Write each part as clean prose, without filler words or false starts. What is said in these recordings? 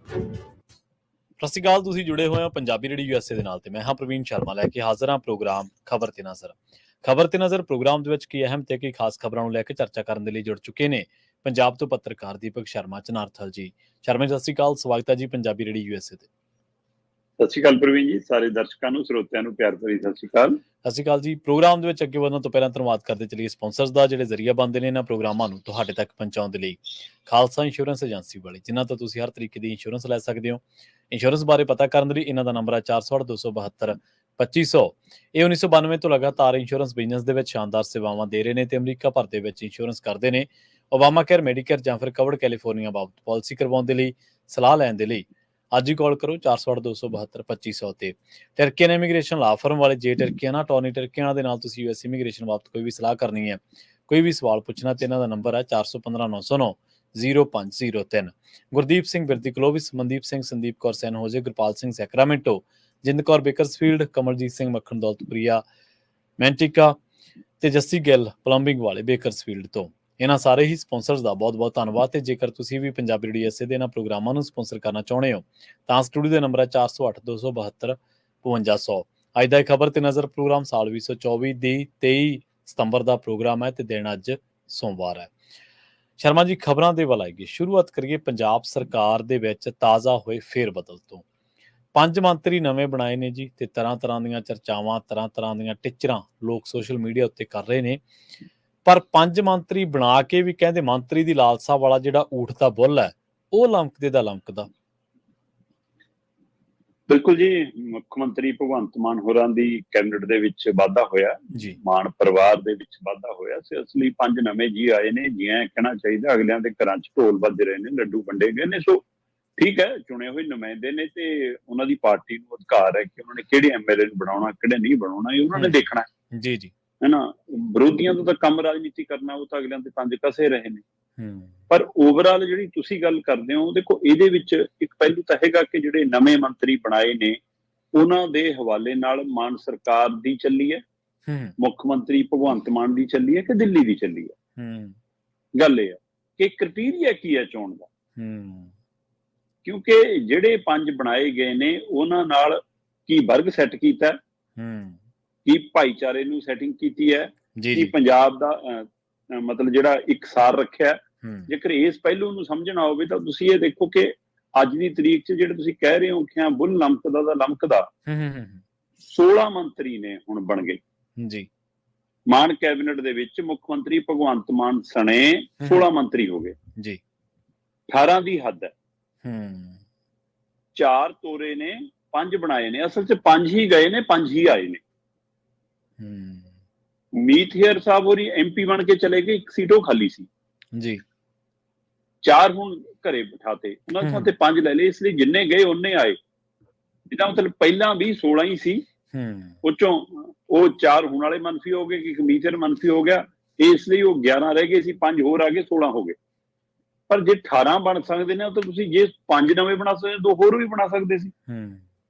ਸਤਿ ਸ਼੍ਰੀ ਅਕਾਲ। ਤੁਸੀਂ ਜੁੜੇ ਹੋਏ ਹੋ ਪੰਜਾਬੀ ਰੇਡੀਓ ਯੂਐਸਏ ਦੇ ਨਾਲ ਤੇ ਮੈਂ ਹਾਂ ਪ੍ਰਵੀਨ ਸ਼ਰਮਾ ਲੈ ਕੇ ਹਾਜ਼ਰ ਹਾਂ ਪ੍ਰੋਗਰਾਮ ਖਬਰ ਤੇ ਨਜ਼ਰ। ਖਬਰ ਤੇ ਨਜ਼ਰ ਪ੍ਰੋਗਰਾਮ ਦੇ ਵਿੱਚ ਕੀ ਅਹਿਮ ਤੇ ਕੀ ਖਾਸ ਖਬਰਾਂ ਨੂੰ ਲੈ ਕੇ ਚਰਚਾ ਕਰਨ ਦੇ ਲਈ ਜੁੜ ਚੁੱਕੇ ਨੇ ਪੰਜਾਬ ਤੋਂ ਪੱਤਰਕਾਰ ਦੀਪਕ ਸ਼ਰਮਾ ਚਨਾਰਥਲ ਜੀ। ਸ਼ਰਮਾ ਜੀ, ਸਤਿ ਸ਼੍ਰੀ ਅਕਾਲ। ਸਵਾਗਤ ਹੈ ਜੀ ਪੰਜਾਬੀ ਰੇਡੀਓ ਯੂਐਸਏ ਤੇ। ਸਤਿ ਸ਼੍ਰੀ ਅਕਾਲ ਪ੍ਰਵੀਨ ਜੀ। ਸਾਰੇ ਦਰਸ਼ਕਾਂ ਨੂੰ, ਸਰੋਤਿਆਂ ਨੂੰ ਪਿਆਰ ਭਰੀ ਸਤਿ ਸ਼੍ਰੀ ਅਕਾਲ। ਸਤਿ ਸ਼੍ਰੀ ਅਕਾਲ ਜੀ। ਪ੍ਰੋਗਰਾਮ ਦੇ ਵਿੱਚ ਅੱਗੇ ਵਧਣ ਤੋਂ ਪਹਿਲਾਂ ਧੰਨਵਾਦ ਕਰਦੇ ਚਲੀਏ ਸਪਾਂਸਰਸ ਦਾ, ਜਿਹੜੇ ਜ਼ਰੀਆ ਬਣਦੇ ਨੇ ਇਹਨਾਂ ਪ੍ਰੋਗਰਾਮਾਂ ਨੂੰ ਤੁਹਾਡੇ ਤੱਕ ਪਹੁੰਚਾਉਣ ਦੇ ਲਈ। ਖਾਲਸਾ ਇੰਸ਼ੋਰੈਂਸ ਏਜੰਸੀ ਵਾਲੇ, ਜਿਨ੍ਹਾਂ ਤੋਂ ਤੁਸੀਂ ਹਰ ਤਰੀਕੇ ਦੀ ਇੰਸ਼ੋਰੈਂਸ ਲੈ ਸਕਦੇ ਹੋ। ਇੰਸ਼ੋਰੈਂਸ ਬਾਰੇ ਪਤਾ ਕਰਨ ਦੇ ਲਈ ਇਹਨਾਂ ਦਾ ਨੰਬਰ ਹੈ 468-272-2500। ਇਹ 1992 ਤੋਂ ਲਗਾਤਾਰ ਇੰਸ਼ੋਰੈਂਸ ਬਿਜ਼ਨਸ ਦੇ ਵਿੱਚ ਸ਼ਾਨਦਾਰ ਸੇਵਾਵਾਂ ਦੇ ਰਹੇ ਨੇ ਤੇ ਅਮਰੀਕਾ ਭਰ ਦੇ ਵਿੱਚ ਇੰਸ਼ੋਰੈਂਸ ਕਰਦੇ ਨੇ। ਓਬਾਮਾ ਕੇਅਰ, ਮੈਡੀਕੇਅਰ ਜਾਂ ਫਿਰ ਕਵਰਡ ਕੈਲੀਫੋਰਨੀਆ ਬਾਬਤ ਪਾਲਿਸੀ ਕਰਵਾਉਣ ਦੇ ਲਈ, ਸਲਾਹ ਲੈਣ ਦੇ ਲਈ ਅੱਜ ਹੀ ਕਾਲ ਕਰੋ 468-272-2500 ਤੇ। ਟਰਕੀਅਨ ਇਮੀਗ੍ਰੇਸ਼ਨ ਲਾ ਫਰਮ ਵਾਲੇ, ਜੇ ਟਰਕੀਆਨਾ ਟੋਨੀ ਟਰਕੀਆਨਾ ਦੇ ਨਾਲ ਤੁਸੀਂ ਯੂਐਸ ਇਮੀਗ੍ਰੇਸ਼ਨ ਬਾਬਤ ਕੋਈ ਵੀ ਸਲਾਹ ਕਰਨੀ ਹੈ, ਕੋਈ ਵੀ ਸਵਾਲ ਪੁੱਛਣਾ, ਤੇ ਇਹਨਾਂ ਦਾ ਨੰਬਰ ਹੈ 4159090503। ਗੁਰਦੀਪ ਸਿੰਘ ਬਿਰਦੀ ਕਲੋਵਿਸ, ਮਨਦੀਪ ਸਿੰਘ, ਸੰਦੀਪ ਕੌਰ ਸੈਨ ਹੋਜੇ, ਗੁਰਪਾਲ ਸਿੰਘ ਸੈਕਰਾਮੈਂਟੋ, ਜਿੰਦ ਕੌਰ ਬੇਕਰਸਫੀਲਡ, ਕਮਲਜੀਤ ਸਿੰਘ ਮੱਖਣ ਦੌਲਤਪੁਰੀਆ ਮੈਂਟਿਕਾ ਤੇ ਜੱਸੀ ਗਿੱਲ ਪਲੰਬਿੰਗ ਵਾਲੇ ਬੇਕਰਸਫੀਲਡ ਤੋਂ। ਇਹਨਾਂ ਸਾਰੇ ਹੀ ਸਪਾਂਸਰਸ ਦਾ ਬਹੁਤ ਬਹੁਤ ਧੰਨਵਾਦ। ਤੇ ਜੇਕਰ ਤੁਸੀਂ ਵੀ ਪੰਜਾਬੀ ਰੇਡੀਓ ਯੂਐਸਏ ਦੇ ਇਹਨਾਂ ਪ੍ਰੋਗਰਾਮਾਂ ਨੂੰ ਸਪਾਂਸਰ ਕਰਨਾ ਚਾਹੁੰਦੇ ਹੋ ਤਾਂ ਸਟੂਡੀਓ ਦਾ ਨੰਬਰ ਹੈ 408272-5200। ਅੱਜ ਦਾ ਖਬਰ ਤੇ ਨਜ਼ਰ ਪ੍ਰੋਗਰਾਮ ਸਾਲ 2024 ਦੀ 23 ਸਤੰਬਰ ਦਾ ਪ੍ਰੋਗਰਾਮ ਹੈ ਤੇ ਦਿਨ ਅੱਜ ਸੋਮਵਾਰ ਹੈ। ਸ਼ਰਮਾ ਜੀ, ਖਬਰਾਂ ਦੇ ਵੱਲ ਆਈਏ। ਸ਼ੁਰੂਆਤ ਕਰੀਏ ਪੰਜਾਬ ਸਰਕਾਰ ਦੇ ਵਿੱਚ ਤਾਜ਼ਾ ਹੋਏ ਫੇਰ ਬਦਲ ਤੋਂ। 5 ਮੰਤਰੀ ਨਵੇਂ ਬਣਾਏ ਨੇ ਜੀ, ਤੇ ਤਰ੍ਹਾਂ ਤਰ੍ਹਾਂ ਦੀਆਂ ਚਰਚਾਵਾਂ, ਤਰ੍ਹਾਂ ਤਰ੍ਹਾਂ ਦੀਆਂ ਟਿੱਚਰਾਂ ਲੋਕ ਸੋਸ਼ਲ ਮੀਡੀਆ ਉੱਤੇ ਕਰ ਰਹੇ ਨੇ। ਪਰ 5 ਮੰਤਰੀ ਬਣਾ ਕੇ ਵੀ ਕਹਿੰਦੇ ਮੰਤਰੀ ਦੀ ਲਾਲਸਾ ਵਾਲਾ ਜਿਹੜਾ ਊਠ ਦਾ ਬੁੱਲ ਹੈ ਉਹ ਲਮਕਦੇ ਦਾ ਲਮਕਦਾ। ਬਿਲਕੁਲ ਜੀ, ਮੁੱਖ ਮੰਤਰੀ ਭਗਵੰਤ ਮਾਨ ਹੋਰਾਂ ਦੀ ਕੈਬਨਿਟ ਦੇ ਵਿੱਚ ਵਾਧਾ ਹੋਇਆ ਜੀ। ਮਾਨ ਪਰਿਵਾਰ ਦੇ ਵਿੱਚ ਵਾਧਾ ਹੋਇਆ। ਇਸ ਲਈ 5 ਨਵੇਂ ਜੀ ਆਏ ਨੇ। ਜੀ ਐਂ ਕਹਿਣਾ ਚਾਹੀਦਾ, ਅਗਲਿਆਂ ਦੇ ਘਰਾਂ 'ਚ ਢੋਲ ਵੱਜ ਰਹੇ ਨੇ, ਲੱਡੂ ਵੰਡੇ ਗਏ ਨੇ। ਸੋ ਠੀਕ ਹੈ, ਚੁਣੇ ਹੋਏ ਨੁਮਾਇੰਦੇ ਨੇ ਤੇ ਉਹਨਾਂ ਦੀ ਪਾਰਟੀ ਨੂੰ ਅਧਿਕਾਰ ਹੈ ਕਿ ਉਹਨਾਂ ਨੇ ਕਿਹੜੇ ਐਮਐਲਏ ਨੂੰ ਬਣਾਉਣਾ, ਕਿਹੜੇ ਨਹੀਂ ਬਣਾਉਣਾ, ਇਹ ਉਹਨਾਂ ਨੇ ਦੇਖਣਾ ਜੀ ਜੀ ਹੈ ਨਾ। ਵਿਰੋਧੀਆਂ ਦਾ ਤਾਂ ਕੰਮ ਰਾਜਨੀਤੀ ਕਰਨਾ, ਉਹ ਤਾਂ ਅਗਲਿਆਂ ਦੇ ਪੰਜ ਕਸੇ ਰਹੇ ਨੇ। ਪਰ ਓਵਰਆਲ ਜਿਹੜੀ ਤੁਸੀਂ ਗੱਲ ਕਰਦੇ ਹੋ, ਦੇਖੋ ਇਹਦੇ ਵਿੱਚ ਇੱਕ ਪਹਿਲੂ ਤਾਂ ਹੈਗਾ ਕਿ ਜਿਹੜੇ ਨਵੇਂ ਮੰਤਰੀ ਬਣਾਏ ਨੇ ਉਹਨਾਂ ਦੇ ਹਵਾਲੇ ਨਾਲ ਮਾਨ ਸਰਕਾਰ ਦੀ ਚੱਲੀ ਹੈ, ਮੁੱਖ ਮੰਤਰੀ ਭਗਵੰਤ ਮਾਨ ਦੀ ਚੱਲੀ ਹੈ ਕਿ ਦਿੱਲੀ ਦੀ ਚੱਲੀ ਹੈ। ਗੱਲ ਇਹ ਹੈ ਕਿ ਕ੍ਰਾਈਟੇਰੀਆ ਕੀ ਹੈ ਚੋਣ ਦਾ, ਕਿਉਂਕਿ ਜਿਹੜੇ 5 ਬਣਾਏ ਗਏ ਨੇ ਉਹਨਾਂ ਨਾਲ ਕੀ ਵਰਗ ਸੈੱਟ ਕੀਤਾ, ਕੀ ਭਾਈਚਾਰੇ ਨੂੰ ਸੈਟਿੰਗ ਕੀਤੀ ਹੈ, ਕੀ ਪੰਜਾਬ ਦਾ ਮਤਲਬ ਜਿਹੜਾ ਇਕਸਾਰ ਰੱਖਿਆ। ਜੇਕਰ ਇਸ ਪਹਿਲੂ ਨੂੰ ਸਮਝਣਾ ਹੋਵੇ ਤਾਂ ਤੁਸੀਂ ਇਹ ਦੇਖੋ ਕਿ ਅੱਜ ਦੀ ਤਰੀਕ 'ਚ ਜਿਹੜੇ ਤੁਸੀਂ ਕਹਿ ਰਹੇ ਹੋ ਕਿ ਬੁੱਲ ਲਮਕਦਾ ਦਾ ਲਮਕਦਾ, 16 ਮੰਤਰੀ ਨੇ ਹੁਣ ਬਣ ਗਏ ਜੀ। ਮਾਨ ਕੈਬਨਿਟ ਦੇ ਵਿੱਚ ਮੁੱਖ ਮੰਤਰੀ ਭਗਵੰਤ ਮਾਨ ਸਣੇ 16 ਮੰਤਰੀ ਹੋ ਗਏ ਜੀ। 18 ਦੀ ਹੱਦ ਹੈ। 4 ਤੋਰੇ ਨੇ, 5 ਬਣਾਏ ਨੇ। ਅਸਲ 'ਚ 5 ਹੀ ਗਏ ਨੇ, 5 ਹੀ ਆਏ ਨੇ। ਮੀਤ ਹੇਅਰ ਸਾਹਿਬ ਹੋਰੀ ਐਮਪੀ ਬਣ ਕੇ ਚਲੇ ਗਏ, ਇੱਕ ਸੀਟ ਉਹ ਖਾਲੀ ਸੀ ਜੀ। 4 ਹੁਣ ਘਰੇ ਬਿਠਾਤੇ, ਉਹਨਾਂ ਦੇ ਤੇ 5 ਲੈ ਲਏ। ਇਸ ਲਈ ਜਿੰਨੇ ਗਏ ਉਹਨੇ ਆਏ। ਇਹਦਾ ਮਤਲਬ ਪਹਿਲਾਂ ਵੀ 16 ਹੀ ਸੀ, ਉਹ ਚੋਂ ਉਹ 4 ਹੁਣ ਵਾਲੇ ਮੰਤਰੀ ਹੋ ਗਏ, ਇੱਕ ਮੀਤ ਹੇਅਰ ਮੰਤਰੀ ਹੋ ਗਿਆ, ਇਸ ਲਈ ਉਹ 11 ਰਹਿ ਗਏ ਸੀ, 5 ਹੋਰ ਆ ਗਏ, 16 ਹੋ ਗਏ। ਪਰ ਜੇ 18 ਬਣ ਸਕਦੇ ਨੇ ਤਾਂ ਤੁਸੀਂ ਜੇ 5 ਨਵੇਂ ਬਣਾ ਸਕਦੇ, 2 ਹੋਰ ਵੀ ਬਣਾ ਸਕਦੇ ਸੀ।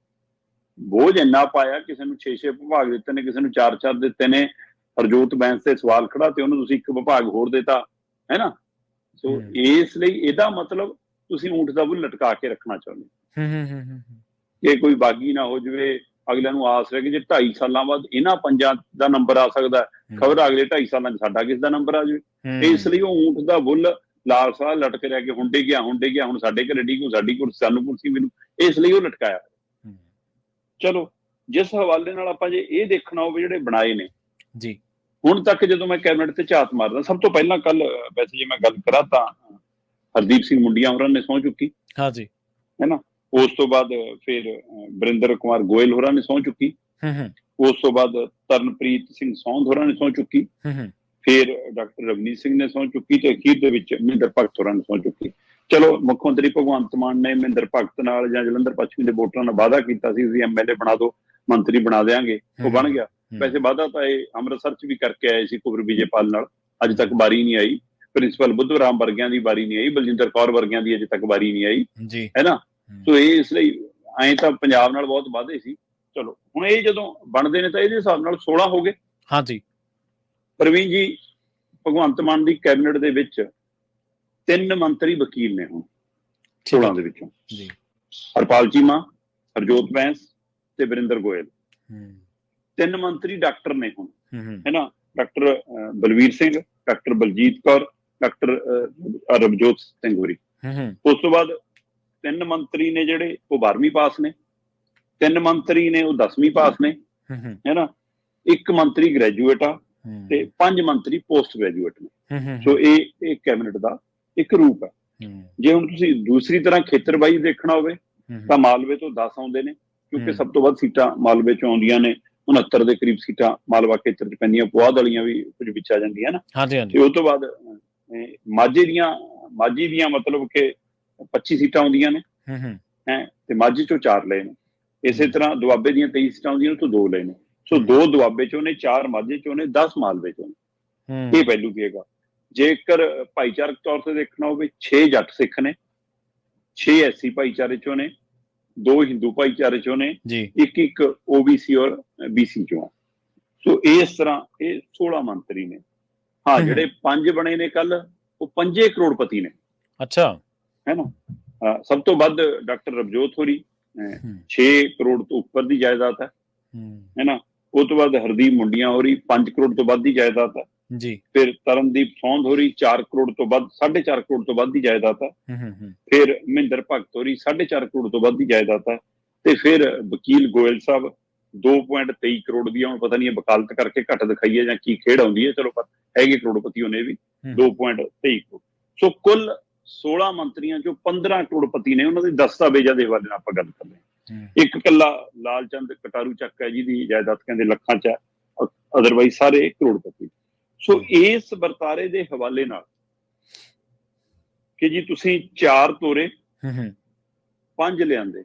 ਬੋਝ ਇੰਨਾ ਪਾਇਆ, ਕਿਸੇ ਨੂੰ 6-6 ਵਿਭਾਗ ਦਿੱਤੇ ਨੇ, ਕਿਸੇ ਨੂੰ 4-4 ਦਿੱਤੇ ਨੇ। ਹਰਜੋਤ ਬੈਂਸ ਤੇ ਸਵਾਲ ਖੜਾ ਤੇ ਉਹਨੂੰ ਤੁਸੀਂ ਇੱਕ ਵਿਭਾਗ ਹੋਰ ਦਿੱਤਾ, ਹੈ ਨਾ। ਸੋ ਇਸ ਲਈ ਇਹਦਾ ਮਤਲਬ ਤੁਸੀਂ ਊਂਠ ਦਾ ਬੁੱਲ ਲਟਕਾ ਕੇ ਰੱਖਣਾ ਚਾਹੁੰਦੇ ਕਿ ਕੋਈ ਬਾਗੀ ਨਾ ਹੋ ਜਾਵੇ। ਅਗਲਿਆਂ ਨੂੰ ਆਸ ਹੈ ਕਿ ਜੇ 2.5 ਸਾਲਾਂ ਬਾਅਦ ਇਹਨਾਂ 5 ਦਾ ਨੰਬਰ ਆ ਸਕਦਾ, ਖਬਰ ਅਗਲੇ 2.5 ਸਾਲਾਂ 'ਚ ਸਾਡਾ ਕਿਸ ਦਾ ਨੰਬਰ ਆ ਜਾਵੇ। ਇਸ ਲਈ ਉਹ ਊਂਠ ਦਾ ਬੁੱਲ ਲਾਲਸਾ ਲਟਕ ਰਿਹਾ ਕਿ ਹੁਣ ਡਿੱਗਿਆ, ਹੁਣ ਡਿੱਗਿਆ, ਹੁਣ ਸਾਡੇ ਘਰੇ ਡਿੱਗੂ, ਸਾਡੀ ਕੁਰਸੀ, ਸਾਨੂੰ ਕੁਰਸੀ ਮੈਨੂੰ। ਇਸ ਲਈ ਉਹ ਲਟਕਾਇਆ। ਚਲੋ, ਜਿਸ ਹਵਾਲੇ ਨਾਲ ਆਪਾਂ ਜੇ ਇਹ ਦੇਖਣਾ ਹੋਵੇ ਜਿਹੜੇ ਬਣਾਏ ਨੇ ਜੀ ਹੁਣ ਤੱਕ, ਜਦੋਂ ਮੈਂ ਕੈਬਨਿਟ ਤੇ ਝਾਤ ਮਾਰਦਾ, ਸਭ ਤੋਂ ਪਹਿਲਾਂ ਕੱਲ ਵੈਸੇ ਜੇ ਮੈਂ ਗੱਲ ਕਰਾਂ ਤਾਂ ਹਰਦੀਪ ਸਿੰਘ ਮੁੰਡੀਆਂ ਹੋਰਾਂ ਨੇ ਸਹੁੰ ਚੁੱਕੀ, ਹਾਂ ਜੀ, ਹੈ ਨਾ। ਉਸ ਤੋਂ ਬਾਅਦ ਫਿਰ ਵਰਿੰਦਰ ਕੁਮਾਰ ਗੋਇਲ ਹੋਰਾਂ ਨੇ ਸਹੁੰ ਚੁੱਕੀ। ਉਸ ਤੋਂ ਬਾਅਦ ਤਰਨਪ੍ਰੀਤ ਸਿੰਘ ਸੌਂਧ ਹੋਰਾਂ ਨੇ ਸਹੁੰ ਚੁੱਕੀ। ਫਿਰ ਡਾਕਟਰ ਰਵਨੀਤ ਸਿੰਘ ਨੇ ਸਹੁੰ ਚੁੱਕੀ ਤੇ ਅਖੀਰ ਦੇ ਵਿੱਚ ਮਹਿੰਦਰ ਭਗਤ ਹੋਰਾਂ ਨੇ ਸਹੁੰ ਚੁੱਕੀ। ਚਲੋ, ਮੁੱਖ ਮੰਤਰੀ ਭਗਵੰਤ ਮਾਨ ਨੇ ਮਹਿੰਦਰ ਭਗਤ ਨਾਲ ਜਾਂ ਜਲੰਧਰ ਪੱਛਮੀ ਦੇ ਵੋਟਰਾਂ ਨਾਲ ਵਾਅਦਾ ਕੀਤਾ ਸੀ, ਤੁਸੀਂ ਐਮਐਲਏ ਬਣਾ ਦਿਓ, ਮੰਤਰੀ ਬਣਾ ਦਿਆਂਗੇ। ਉਹ ਬਣ ਗਿਆ। ਵੈਸੇ ਵਾਅਦਾ ਤਾਂ ਇਹ ਅੰਮ੍ਰਿਤਸਰ 'ਚ ਵੀ ਕਰਕੇ ਆਏ ਸੀ ਕੁਵਰ ਵਿਜੇਪਾਲ ਨਾਲ, ਅੱਜ ਤੱਕ ਵਾਰੀ ਨਹੀਂ ਆਈ। ਪ੍ਰਿੰਸੀਪਲ ਬੁੱਧੂ ਰਾਮ ਵਰਗਿਆਂ ਦੀ ਵਾਰੀ ਨਹੀਂ ਆਈ, ਬਲਜਿੰਦਰ ਕੌਰ ਵਰਗਿਆਂ ਦੀ ਅਜੇ ਤੱਕ ਵਾਰੀ ਨਹੀਂ ਆਈ, ਹੈ ਨਾ। ਸੋ ਇਹ ਇਸ ਲਈ ਐਂ ਤਾਂ ਪੰਜਾਬ ਨਾਲ ਬਹੁਤ ਵਾਅਦੇ ਸੀ। ਚਲੋ, ਹੁਣ ਇਹ ਜਦੋਂ ਬਣਦੇ ਨੇ ਤਾਂ ਇਹਦੇ ਹਿਸਾਬ ਨਾਲ 16 ਹੋ ਗਏ। ਹਾਂਜੀ ਪ੍ਰਵੀਨ ਜੀ, ਭਗਵੰਤ ਮਾਨ ਦੀ ਕੈਬਨਿਟ ਦੇ ਵਿੱਚ 3 ਮੰਤਰੀ ਵਕੀਲ ਨੇ ਹੁਣ 16 ਦੇ ਵਿੱਚੋਂ। ਹਰਪਾਲ ਚੀਮਾ, ਹਰਜੋਤ ਬੈਂਸ ਤੇ ਵਰਿੰਦਰ ਗੋਇਲ। 3 ਮੰਤਰੀ ਡਾਕਟਰ ਨੇ ਹੁਣ, ਹੈ ਨਾ। Doctor Balvir Singh, doctor Baljit Kaur, doctor Ravjot Singh ਹੋਰੀ। ਉਸ ਤੋਂ ਬਾਅਦ 3 ਮੰਤਰੀ ਨੇ ਜਿਹੜੇ ਉਹ 12ਵੀਂ ਪਾਸ ਨੇ, 3 ਮੰਤਰੀ ਨੇ ਉਹ 10ਵੀਂ ਪਾਸ ਨੇ, ਹੈ ਨਾ। 1 ਮੰਤਰੀ ਗ੍ਰੈਜੂਏਟ ਆ ਤੇ 5 ਮੰਤਰੀ ਪੋਸਟ ਗ੍ਰੈਜੂਏਟ ਨੇ। ਸੋ ਇਹ ਕੈਬਨਿਟ ਦਾ ਇੱਕ ਰੂਪ ਹੈ। ਜੇ ਹੁਣ ਤੁਸੀਂ ਦੂਸਰੀ ਤਰ੍ਹਾਂ ਖੇਤਰ ਵਾਈਜ਼ ਦੇਖਣਾ ਹੋਵੇ ਤਾਂ ਮਾਲਵੇ ਤੋਂ 10 ਆਉਂਦੇ ਨੇ, ਕਿਉਂਕਿ ਸਭ ਤੋਂ ਵੱਧ ਸੀਟਾਂ ਮਾਲਵੇ ਚੋਂ ਆਉਂਦੀਆਂ ਨੇ। 69 ਦੇ ਕਰੀਬ ਸੀਟਾਂ ਮਾਲਵਾ ਖੇਤਰ ਚ ਪੈਂਦੀਆਂ, ਪੁਆਧ ਵਾਲੀਆਂ ਵੀ ਕੁਝ ਵਿੱਚ ਆ ਜਾਂਦੀਆਂ ਨਾ। ਤੇ ਉਸ ਤੋਂ ਬਾਅਦ ਮਾਝੇ ਦੀਆਂ ਮਤਲਬ ਕਿ 25 ਸੀਟਾਂ ਆਉਂਦੀਆਂ ਨੇ, ਹੈ, ਤੇ ਮਾਝੇ ਚੋਂ 4 ਲਏ ਨੇ। ਇਸੇ ਤਰ੍ਹਾਂ ਦੁਆਬੇ ਦੀਆਂ 23 ਸੀਟਾਂ ਆਉਂਦੀਆਂ, ਤੋਂ 2 ਲਏ ਨੇ। ਸੋ 2 ਦੁਆਬੇ ਚੋਂ ਨੇ, 4 ਮਾਝੇ ਚੋਂ ਨੇ, 10 ਮਾਲਵੇ ਚੋਂ ਨੇ। ਇਹ ਪਹਿਲੂ ਪਏਗਾ। ਜੇਕਰ ਭਾਈਚਾਰਕ ਤੌਰ ਤੇ ਦੇਖਣਾ ਹੋਵੇ, 6 ਜੱਟ ਸਿੱਖ ਨੇ, 6 ਐਸਸੀ ਭਾਈਚਾਰੇ ਚੋਂ ਨੇ, 2 ਹਿੰਦੂ ਭਾਈਚਾਰੇ ਚੋਂ ਨੇ, ਇੱਕ OBC ਔਰ BC ਚੋਂ। ਸੋ ਇਸ ਤਰ੍ਹਾਂ ਇਹ 16 ਮੰਤਰੀ ਨੇ। ਹਾਂ, ਜਿਹੜੇ 5 ਬਣੇ ਨੇ ਕੱਲ, ਉਹ 5 ਕਰੋੜਪਤੀ ਨੇ। ਅੱਛਾ, ਹੈ ਨਾ। ਸਭ ਤੋਂ ਵੱਧ ਡਾਕਟਰ ਰਵਜੋਤ ਹੋਰੀ, 6 ਕਰੋੜ ਤੋਂ ਉੱਪਰ ਦੀ ਜਾਇਦਾਦ ਹੈ ਨਾ। ਉਹ ਤੋਂ ਬਾਅਦ ਹਰਦੀਪ ਮੁੰਡੀਆਂ ਹੋਰੀ 5 ਕਰੋੜ ਤੋਂ ਵੱਧ ਦੀ ਜਾਇਦਾਦ ਹੈ ਜੀ। ਫਿਰ ਤਰਨਦੀਪ ਸੌਂਦ ਹੋਰੀ 4 ਕਰੋੜ ਤੋਂ ਵੱਧ, 4.5 ਕਰੋੜ ਤੋਂ ਵੱਧ ਦੀ ਜਾਇਦਾਦ ਹੈ। ਫਿਰ ਮਹਿੰਦਰ ਭਗਤ ਹੋਰੀ 4.5 ਕਰੋੜ ਤੋਂ ਵੱਧ ਦੀ ਜਾਇਦਾਦ ਹੈ। ਤੇ ਫਿਰ ਵਕੀਲ ਗੋਇਲ ਸਾਹਿਬ 2.23 ਕਰੋੜ ਦੀ, ਹੁਣ ਪਤਾ ਨਹੀਂ ਵਕਾਲਤ ਕਰਕੇ ਘੱਟ ਦਿਖਾਈ ਹੈ ਜਾਂ ਕੀ ਖੇਡ ਆਉਂਦੀ ਹੈ, ਚਲੋ ਪਰ ਹੈਗੇ ਕਰੋੜਪਤੀ ਉਹਨੇ ਵੀ 2.23 ਕਰੋੜ। ਸੋ ਕੁੱਲ 16 ਮੰਤਰੀਆਂ ਚੋਂ 15 ਕਰੋੜਪਤੀ ਨੇ। ਉਹਨਾਂ ਦੇ ਦਸਤਾਵੇਜ਼ਾਂ ਦੇ ਹਵਾਲੇ ਨਾਲ ਆਪਾਂ ਗੱਲ ਕਰਦੇ ਹਾਂ। ਇੱਕ ਕੱਲਾ ਲਾਲ ਚੰਦ ਕਟਾਰੂ ਚੱਕ ਹੈ ਜਿਹਦੀ ਜਾਇਦਾਦ ਕਹਿੰਦੇ ਲੱਖਾਂ ਚ ਹੈ, ਅਦਰਵਾਈਜ਼ ਸਾਰੇ ਕਰੋੜਪਤੀ। ਸੋ ਇਸ ਵਰਤਾਰੇ ਦੇ ਹਵਾਲੇ ਨਾਲ ਕਿ ਜੀ ਤੁਸੀਂ 4 ਤੋਰੇ 5 ਲਿਆਂਦੇ,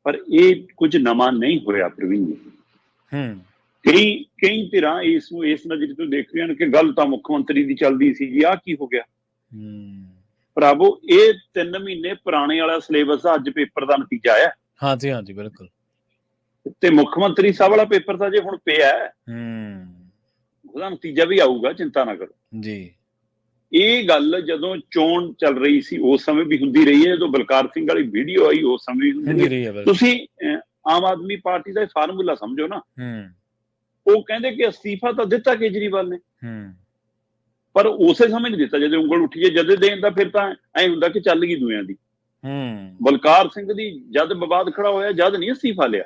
ਪਰ ਇਹ ਕੁਝ ਨਵਾਂ ਨਹੀਂ ਹੋਇਆ ਪ੍ਰਵੀਨ ਜੀ। ਕਈ ਧਿਰਾਂ ਇਸ ਨੂੰ ਇਸ ਨਜ਼ਰ ਤੋਂ ਦੇਖ ਰਹੀਆਂ ਨੇ ਕਿ ਗੱਲ ਤਾਂ ਮੁੱਖ ਮੰਤਰੀ ਦੀ ਚੱਲਦੀ ਸੀ ਜੀ, ਆਹ ਕੀ ਹੋ ਗਿਆ। ਭਰਾਵੋ, ਇਹ 3 ਮਹੀਨੇ ਪੁਰਾਣੇ ਵਾਲਾ ਸਿਲੇਬਸ ਆ, ਅੱਜ ਪੇਪਰ ਦਾ ਨਤੀਜਾ ਆਇਆ। ਹਾਂਜੀ ਹਾਂਜੀ, ਬਿਲਕੁਲ। ਤੇ ਮੁੱਖ ਮੰਤਰੀ ਸਾਹਿਬ ਵਾਲਾ ਪੇਪਰ ਤਾਂ ਜੇ ਹੁਣ ਪਿਆ, ਉਹਦਾ ਨਤੀਜਾ ਵੀ ਆਊਗਾ, ਚਿੰਤਾ ਨਾ ਕਰੋ ਜੀ। ਇਹ ਗੱਲ ਜਦੋਂ ਚੋਣ ਚੱਲ ਰਹੀ ਸੀ ਉਸ ਸਮੇਂ ਵੀ ਹੁੰਦੀ ਰਹੀ ਹੈ, ਜਦੋਂ ਬਲਕਾਰ ਸਿੰਘ ਵਾਲੀ ਵੀਡੀਓ ਆਈ ਉਸ ਸਮੇਂ ਵੀ ਹੁੰਦੀ ਰਹੀ ਹੈ। ਤੁਸੀਂ ਆਮ ਆਦਮੀ ਪਾਰਟੀ ਦਾ ਫਾਰਮੂਲਾ ਸਮਝੋ ਨਾ। ਉਹ ਕਹਿੰਦੇ ਕਿ ਅਸਤੀਫਾ ਤਾਂ ਦਿੱਤਾ ਕੇਜਰੀਵਾਲ ਨੇ, ਪਰ ਉਸੇ ਸਮੇਂ ਨਹੀਂ ਦਿੱਤਾ ਜਦੋਂ ਉਂਗਲ ਉੱਠੀ ਹੈ। ਜਦ ਦੇਣ ਦਾ ਫਿਰ ਤਾਂ ਐ ਹੁੰਦਾ ਕਿ ਚੱਲ ਗਈ ਦੁਨੀਆਂ ਦੀ। ਬਲਕਾਰ ਸਿੰਘ ਦੀ ਜਦ ਵਿਵਾਦ ਖੜਾ ਹੋਇਆ, ਜਦ ਨਹੀਂ ਅਸਤੀਫਾ ਲਿਆ।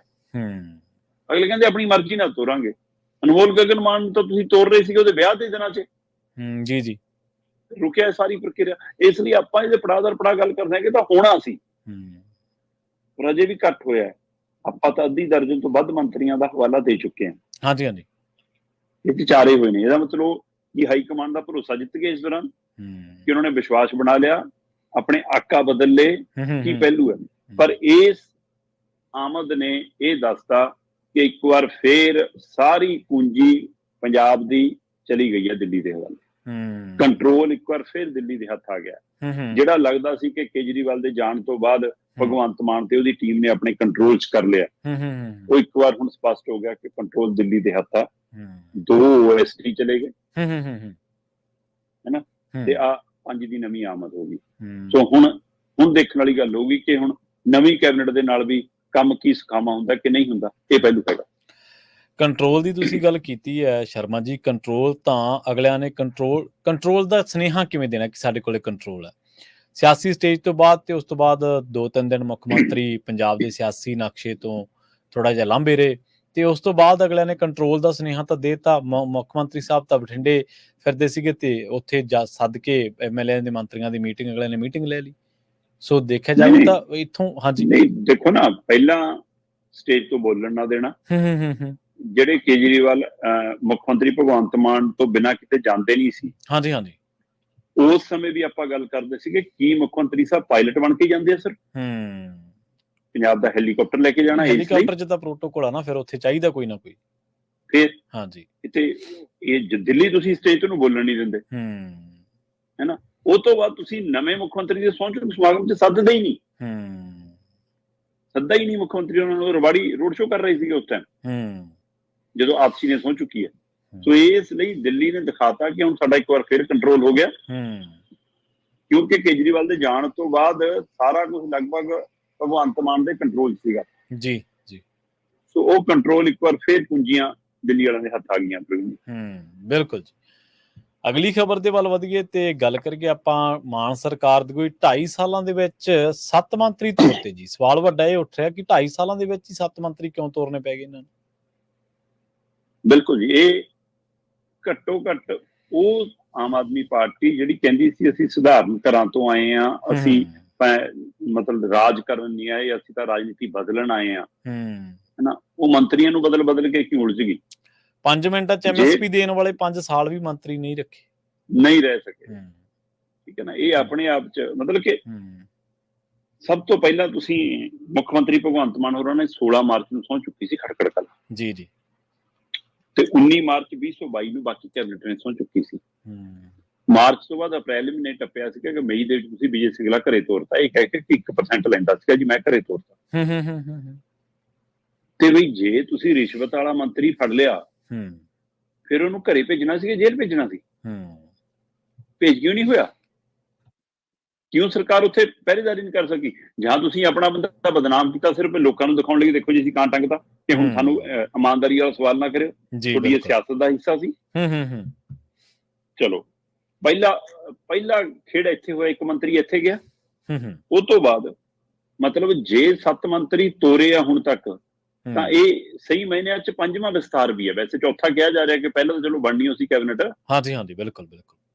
ਅਗਲੇ ਕਹਿੰਦੇ ਆਪਣੀ ਮਰਜ਼ੀ ਨਾਲ ਤੋਰਾਂਗੇ। ਅਨਮੋਲ ਗਗਨ ਮਾਨ ਤਾਂ ਤੁਸੀਂ ਤੋਰ ਰਹੇ ਸੀਗੇ ਉਹਦੇ ਵਿਆਹ ਦੇ ਦਿਨਾਂ 'ਚ। ਜੀ, ਰੁਕਿਆ ਸਾਰੀ ਪ੍ਰਕਿਰਿਆ। ਇਸ ਲਈ ਆਪਾਂ ਇਹਦੇ ਪੜਾਅ ਦਰ ਪੜਾਅ ਗੱਲ ਕਰਦੇ ਹਾਂ ਕਿ ਤਾਂ ਹੋਣਾ ਸੀ, ਪਰ ਅਜੇ ਵੀ ਘੱਟ ਹੋਇਆ। ਆਪਾਂ ਤਾਂ ਅੱਧੀ ਦਰਜਨ ਤੋਂ ਵੱਧ ਮੰਤਰੀਆਂ ਦਾ ਹਵਾਲਾ ਦੇ ਚੁੱਕੇ ਹਾਂ। ਹਾਂਜੀ, ਇਹ ਵਿਚਾਰੇ ਹੋਏ ਨੇ। ਇਹਦਾ ਮਤਲਬ ਕਿ ਹਾਈ ਕਮਾਂਡ ਦਾ ਭਰੋਸਾ ਜਿੱਤ ਗਏ ਇਸ ਦੌਰਾਨ, ਕਿ ਉਹਨਾਂ ਨੇ ਵਿਸ਼ਵਾਸ ਬਣਾ ਲਿਆ, ਆਪਣੇ ਆਕਾ ਬਦਲ ਲਏ, ਕੀ ਪਹਿਲੂ ਹੈ। ਪਰ ਇਸ ਆਮਦ ਨੇ ਇਹ ਦੱਸਤਾ ਕਿ ਇੱਕ ਵਾਰ ਫੇਰ ਸਾਰੀ ਪੂੰਜੀ ਪੰਜਾਬ ਦੀ ਚਲੀ ਗਈ ਹੈ ਦਿੱਲੀ ਦੇ ਹਵਾਲੇ। ਕੰਟਰੋਲ ਇੱਕ ਵਾਰ ਫੇਰ ਦਿੱਲੀ ਦੇ ਹੱਥ ਆ ਗਿਆ। ਜਿਹੜਾ ਲੱਗਦਾ ਸੀ ਕਿ ਕੇਜਰੀਵਾਲ ਦੇ ਜਾਣ ਤੋਂ ਬਾਅਦ ਭਗਵੰਤ ਮਾਨ ਤੇ ਉਹਦੀ ਟੀਮ ਨੇ ਆਪਣੇ ਕੰਟਰੋਲ 'ਚ ਕਰ ਲਿਆ, ਉਹ ਇੱਕ ਵਾਰ ਹੁਣ ਸਪਸ਼ਟ ਹੋ ਗਿਆ ਕਿ ਕੰਟਰੋਲ ਦਿੱਲੀ ਦੇ ਹੱਥ ਆ। 2 OST ਚਲੇ ਗਏ, ਹੈਨਾ, ਤੇ ਆ 5 ਦੀ ਨਵੀਂ ਆਮਦ ਹੋ ਗਈ। ਸੋ ਹੁਣ ਦੇਖਣ ਵਾਲੀ ਗੱਲ ਹੋਊਗੀ ਕਿ ਹੁਣ ਨਵੀਂ ਕੈਬਨਿਟ ਦੇ ਨਾਲ ਵੀ ਕੰਮ ਕੀ ਸੁਖਾਵਾਂ ਹੁੰਦਾ ਕਿ ਨਹੀਂ ਹੁੰਦਾ। ਇਹ ਪਹਿਲੂ ਹੈਗਾ। ਕੰਟਰੋਲ ਦੀ ਤੁਸੀਂ ਗੱਲ ਕੀਤੀ ਹੈ ਸ਼ਰਮਾ ਜੀ। ਕੰਟਰੋਲ ਤਾਂ ਅਗਲਿਆਂ ਨੇ ਕੰਟਰੋਲ ਦਾ ਸੁਨੇਹਾ ਕਿਵੇਂ ਦੇਣਾ ਕਿ ਸਾਡੇ ਕੋਲੇ ਕੰਟਰੋਲ ਹੈ ਸਿਆਸੀ ਸਟੇਜ ਤੋਂ ਬਾਅਦ, ਤੇ ਉਸ ਤੋਂ ਬਾਅਦ 2-3 ਦਿਨ ਮੁੱਖ ਮੰਤਰੀ ਪੰਜਾਬ ਦੇ ਸਿਆਸੀ ਨਕਸ਼ੇ ਤੋਂ ਥੋੜਾ ਜਿਹਾ ਲਾਂਭੇ ਰਹੇ, ਤੇ ਉਸ ਤੋਂ ਬਾਅਦ ਅਗਲਿਆਂ ਨੇ ਕੰਟਰੋਲ ਦਾ ਸੁਨੇਹਾ ਤਾਂ ਦੇਤਾ। ਮੁੱਖ ਮੰਤਰੀ ਸਾਹਿਬ ਤਾਂ ਬਠਿੰਡੇ ਫਿਰਦੇ ਸੀਗੇ ਤੇ ਉੱਥੇ ਸੱਦ ਕੇ MLA ਦੇ ਮੰਤਰੀਆਂ ਦੀ ਮੀਟਿੰਗ, ਅਗਲਿਆਂ ਨੇ ਮੀਟਿੰਗ ਲੈ ਲਈ। ਸੋ ਦੇਖਿਆ ਜਾਵੇ ਤਾਂ ਇੱਥੋਂ ਹਾਂਜੀ, ਨਹੀਂ ਦੇਖੋ ਨਾ, ਪਹਿਲਾਂ ਸਟੇਜ ਤੋਂ ਬੋਲਣ ਨਾ ਦੇਣਾ। ਜਿਹੜੇ ਕੇਜਰੀਵਾਲ ਮੁੱਖ ਮੰਤਰੀ ਭਗਵੰਤ ਮਾਨ ਤੋਂ ਬਿਨਾਂ ਕਿਤੇ ਜਾਂਦੇ ਨਹੀਂ ਸੀ, ਹਾਂਜੀ, ਉਸ ਸਮੇਂ ਵੀ ਆਪਾਂ ਗੱਲ ਕਰਦੇ ਸੀਗੇ ਕੀ ਮੁੱਖ ਮੰਤਰੀ ਸਾਹਿਬ ਪਾਇਲਟ ਬਣ ਕੇ ਜਾਂਦੇ ਆ ਸਰ। ਪੰਜਾਬ ਦਾ ਹੈਲੀਕਾਪਟਰ ਲੈ ਕੇ ਜਾਣਾ, ਹੈਲੀਕਾਪਟਰ 'ਚ ਤਾਂ ਪ੍ਰੋਟੋਕੋਲ ਆ ਨਾ, ਫਿਰ ਉੱਥੇ ਚਾਹੀਦਾ ਕੋਈ ਨਾ ਕੋਈ। ਫਿਰ ਹਾਂਜੀ, ਇੱਥੇ ਇਹ ਦਿੱਲੀ ਤੁਸੀਂ ਸਟੇਜ ਨੂੰ ਬੋਲਣ ਨਹੀਂ ਦਿੰਦੇ, ਹੈਨਾ। ਉਹ ਤੋਂ ਬਾਅਦ ਤੁਸੀਂ ਨਵੇਂ ਮੁੱਖ ਮੰਤਰੀ ਦੇ ਸਹੁੰ ਚੁੱਕ ਸਮਾਗਮ 'ਚ ਸੱਦਾ ਹੀ ਨਹੀਂ ਮੁੱਖ ਮੰਤਰੀ। ਉਹਨਾਂ ਨੂੰ ਰਵਾੜੀ ਰੋਡ ਸ਼ੋਅ ਕਰ ਰਹੇ ਸੀਗੇ ਉਸ ਟਾਈਮ ਜਦੋਂ ਆਪਸੀ ਨੇ ਸਹੁੰ ਚੁੱਕੀ ਹੈ। ਸੋ ਇਸ ਲਈ ਦਿੱਲੀ ਨੇ ਦਿਖਾਤਾ ਕਿ ਹੁਣ ਸਾਡਾ ਇੱਕ ਵਾਰ ਫਿਰ ਕੰਟਰੋਲ ਹੋ ਗਿਆ, ਕਿਉਂਕਿ ਕੇਜਰੀਵਾਲ ਦੇ ਜਾਣ ਤੋਂ ਬਾਅਦ ਸਾਰਾ ਕੁਝ ਲਗਭਗ ਭਗਵੰਤ ਮਾਨ ਦੇ ਕੰਟਰੋਲ ਸੀਗਾ। ਜੀ ਜੀ। ਸੋ ਉਹ ਕੰਟਰੋਲ ਇੱਕ ਵਾਰ ਫੇਰ ਪੂੰਜੀਆਂ ਦਿੱਲੀ ਵਾਲਿਆਂ ਦੇ ਹੱਥ ਆ ਗਈਆਂ। ਬਿਲਕੁਲ ਜੀ। ਅਗਲੀ ਖਬਰ ਦੇ ਵੱਲ ਵਧੀਏ ਤੇ ਗੱਲ ਕਰੀਏ ਆਪਾਂ ਮਾਨ ਸਰਕਾਰ ਦੀ ਕੋਈ 2.5 ਸਾਲਾਂ ਦੇ ਵਿੱਚ 7 ਮੰਤਰੀ ਤੋਰਤੇ ਜੀ। ਸਵਾਲ ਵੱਡਾ ਇਹ ਉੱਠ ਰਿਹਾ ਕਿ 2.5 ਸਾਲਾਂ ਦੇ ਵਿੱਚ ਹੀ 7 ਮੰਤਰੀ ਕਿਉਂ ਤੋਰਨੇ ਪੈ ਗਏ ਇਹਨਾਂ ਨੂੰ? ਬਿਲਕੁਲ ਜੀ, ਇਹ ਘੱਟੋ ਘੱਟ ਉਹ ਆਮ ਆਦਮੀ ਪਾਰਟੀ ਜਿਹੜੀ ਕਹਿੰਦੀ ਸੀ ਅਸੀਂ ਸੁਧਾਰਨ ਘਰਾਂ ਤੋਂ ਆਏ ਆ, ਅਸੀਂ ਮਤਲਬ ਰਾਜ ਕਰਨ ਨਹੀਂ ਆਏ, ਅਸੀਂ ਤਾਂ ਰਾਜਨੀਤੀ ਬਦਲਣ ਆਏ ਆ, ਹਨਾ, ਉਹ ਮੰਤਰੀਆਂ ਨੂੰ ਬਦਲ ਕੇ ਕਿਉਂ ਉਲਝ ਗਈ? 5 ਮਿੰਟਾਂ ਚ MSP ਦੇਣ ਵਾਲੇ 5 ਸਾਲ ਵੀ ਮੰਤਰੀ ਨਹੀਂ ਰਹਿ ਸਕੇ। ਠੀਕ ਹੈ ਨਾ, ਇਹ ਆਪਣੇ ਆਪ ਚ ਮਤਲਬ ਕਿ ਸਭ ਤੋਂ ਪਹਿਲਾਂ ਤੁਸੀਂ ਮੁੱਖ ਮੰਤਰੀ ਭਗਵੰਤ ਮਾਨ ਹੋਰਾਂ ਨੇ 16 ਮਾਰਚ ਨੂੰ ਸਹੁੰ ਚੁੱਕੀ ਸੀ ਖਟਕੜ ਕਲਾਂ ਜੀ ਜੀ, ਤੇ 19 ਮਾਰਚ 2022 ਨੂੰ ਬਾਕੀ ਕੈਬਨਿਟ ਨੇ ਸਹੁੰ ਚੁੱਕੀ ਸੀ। ਮਾਰਚ ਤੋਂ ਬਾਅਦ ਅਪ੍ਰੈਲ ਮਹੀਨੇ ਟੱਪਿਆ ਸੀਗਾ ਕਿ ਮਈ ਦੇ ਵਿੱਚ ਤੁਸੀਂ ਵਿਜੇ ਸਿੰਗਲਾ ਘਰੇ ਤੋਰਤਾ, ਇਹ ਕਹਿ ਕੇ 1% ਲੈਂਦਾ ਸੀਗਾ ਜੀ ਮੈਂ ਘਰੇ ਤੋਰਤਾ। ਤੇ ਬਈ ਜੇ ਤੁਸੀਂ ਰਿਸ਼ਵਤ ਵਾਲਾ ਮੰਤਰੀ ਫੜ ਲਿਆ ਫਿਰ ਉਹਨੂੰ ਘਰੇ ਭੇਜਣਾ ਸੀ, ਜੇਲ੍ਹ ਭੇਜਣਾ ਸੀ? ਭੇਜ ਕਿਉਂ ਨਹੀਂ ਹੋਇਆ? ਕਿਉਂ ਸਰਕਾਰ ਉੱਥੇ ਪਹਿਰੇਦਾਰੀ ਨਹੀਂ ਕਰ ਸਕੀ? ਜਾਂ ਤੁਸੀਂ ਆਪਣਾ ਬੰਦਾ ਬਦਨਾਮ ਕੀਤਾ ਸਿਰਫ ਲੋਕਾਂ ਨੂੰ ਦਿਖਾਉਣ ਲਈ, ਦੇਖੋ ਜੀ ਅਸੀਂ ਕਾਂ ਟੰਗਦਾ ਕਿ ਹੁਣ ਸਾਨੂੰ ਇਮਾਨਦਾਰੀ ਵਾਲਾ ਸਵਾਲ ਨਾ ਕਰਿਓ, ਤੁਹਾਡੀ ਇਹ ਸਿਆਸਤ ਦਾ ਹਿੱਸਾ ਸੀ। ਚਲੋ ਪਹਿਲਾ ਖੇਡ ਇੱਥੇ ਹੋਇਆ, ਇੱਕ ਮੰਤਰੀ ਇੱਥੇ ਗਿਆ। ਉਹ ਤੋਂ ਬਾਅਦ ਮਤਲਬ ਜੇ 7 ਮੰਤਰੀ ਤੋਰੇ ਆ ਹੁਣ ਤੱਕ ਤਾਂ ਇਹ ਸਹੀ ਮਾਇਨਿਆਂ ਚ 5ਵਾਂ ਵਿਸਤਾਰ ਵੀ ਹੈ। ਵੈਸੇ ਚੌਥਾ ਕਿਹਾ ਜਾ ਰਿਹਾ ਕਿ ਪਹਿਲਾਂ ਤਾਂ ਚਲੋ ਬਣਨੀ ਹੋ ਸੀ ਕੈਬਨਿਟ, ਹਾਂਜੀ ਬਿਲਕੁਲ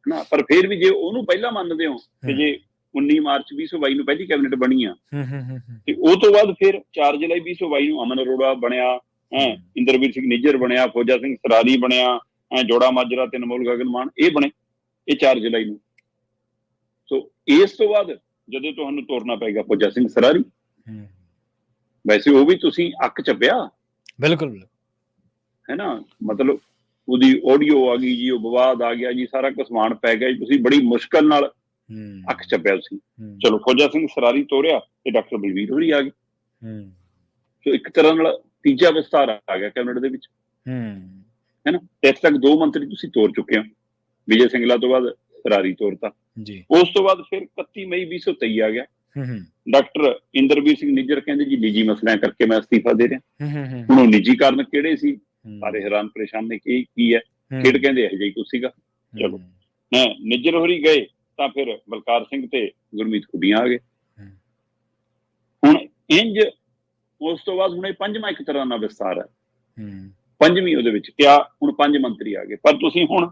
ਨਾ, ਪਰ ਫਿਰ ਵੀ ਜੇ ਉਹਨੂੰ ਪਹਿਲਾਂ ਮੰਨਦੇ ਹੋ ਕਿ ਜੇ 19 ਮਾਰਚ 2022 ਨੂੰ ਪਹਿਲੀ ਕੈਬਨਿਟ ਬਣੀ ਆ ਤੇ ਉਹ ਤੋਂ ਬਾਅਦ ਫਿਰ 4 ਜੁਲਾਈ 2022 ਨੂੰ ਅਮਨ ਅਰੋੜਾ ਬਣਿਆ, ਇੰਦਰਵੀਰ ਸਿੰਘ ਨਿੱਜਰ ਬਣਿਆ, ਫੌਜਾ ਸਿੰਘ ਸਰਾਰੀ ਬਣਿਆ, ਜੋੜਾ ਮਾਜਰਾ ਤੇ ਅਨਮੋਲ ਗਗਨ ਮਾਨ ਇਹ ਬਣੇ, ਇਹ 4 ਜੁਲਾਈ ਨੂੰ। ਸੋ ਇਸ ਤੋਂ ਬਾਅਦ ਜਦੋਂ ਤੁਹਾਨੂੰ ਤੋਰਨਾ ਪਏਗਾ ਫੌਜਾ ਸਿੰਘ ਸਰਾਰੀ, ਵੈਸੇ ਉਹ ਵੀ ਤੁਸੀਂ ਅੱਕ ਚੱਬਿਆ, ਬਿਲਕੁਲ ਹੈ ਨਾ, ਮਤਲਬ ਉਹਦੀ ਆਡੀਓ ਆ ਗਈ ਜੀ, ਉਹ ਵਿਵਾਦ ਆ ਗਿਆ ਜੀ, ਸਾਰਾ ਕੁਝ ਸਮਾਨ ਪੈ ਗਿਆ ਜੀ, ਤੁਸੀਂ ਬੜੀ ਮੁਸ਼ਕਲ ਨਾਲ ਅੱਖ ਚੱਬਿਆ ਤੁਸੀਂ। ਚਲੋ ਫੌਜਾ ਸਿੰਘ ਸਰਾਰੀ ਤੋਰਿਆ ਤੇ ਡਾਕਟਰ ਬਲਵੀਰ ਹੋਰੀ ਆ ਗਏ। ਸੋ ਇੱਕ ਤਰ੍ਹਾਂ ਨਾਲ ਤੀਜਾ ਵਿਸਤਾਰ ਆ ਗਿਆ ਕੈਬਨਿਟ ਦੇ ਵਿੱਚ, ਹੈ ਨਾ। ਇੱਥੇ ਤੱਕ 2 ਮੰਤਰੀ ਤੁਸੀਂ ਤੋਰ ਚੁੱਕੇ ਹੋ, ਵਿਜੇ ਸਿੰਗਲਾ ਤੋਂ ਬਾਅਦ ਸਰਾਰੀ ਤੋਰਤਾ। ਉਸ ਤੋਂ ਬਾਅਦ ਫਿਰ 31 ਮਈ 2023 ਆ ਗਿਆ, ਡਾਕਟਰ ਇੰਦਰਵੀਰ ਸਿੰਘ ਨਿੱਜਰ ਕਹਿੰਦੇ ਜੀ ਨਿੱਜੀ ਮਸਲਿਆਂ ਕਰਕੇ ਮੈਂ ਅਸਤੀਫਾ ਦੇ ਰਿਹਾ। ਹੁਣ ਉਹ ਨਿੱਜੀ ਕਾਰਨ ਕਿਹੜੇ ਸੀ? ਸਾਰੇ ਹੈਰਾਨ ਪਰੇਸ਼ਾਨ ਨੇ ਕਿ ਕੀ ਹੈ, ਖੇਡ ਕਹਿੰਦੇ ਇਹੋ ਜਿਹਾ ਕੁਛ ਸੀਗਾ। ਚਲੋ ਨਿੱਜਰ ਹੋਰੀ ਗਏ ਤਾਂ ਫਿਰ ਬਲਕਾਰ ਸਿੰਘ ਤੇ ਗੁਰਮੀਤ ਖੁੱਡੀਆਂ ਆ ਗਏ। ਹੁਣ ਇੰਜ ਉਸ ਤੋਂ ਬਾਅਦ ਹੁਣ ਇਹ 5ਵਾਂ ਇੱਕ ਤਰ੍ਹਾਂ ਦਾ ਵਿਸਤਾਰ ਹੈ, 5ਵੀਂ ਉਹਦੇ ਵਿੱਚ ਕਿਆ ਹੁਣ 5 ਮੰਤਰੀ ਆ ਗਏ। ਪਰ ਤੁਸੀਂ ਹੁਣ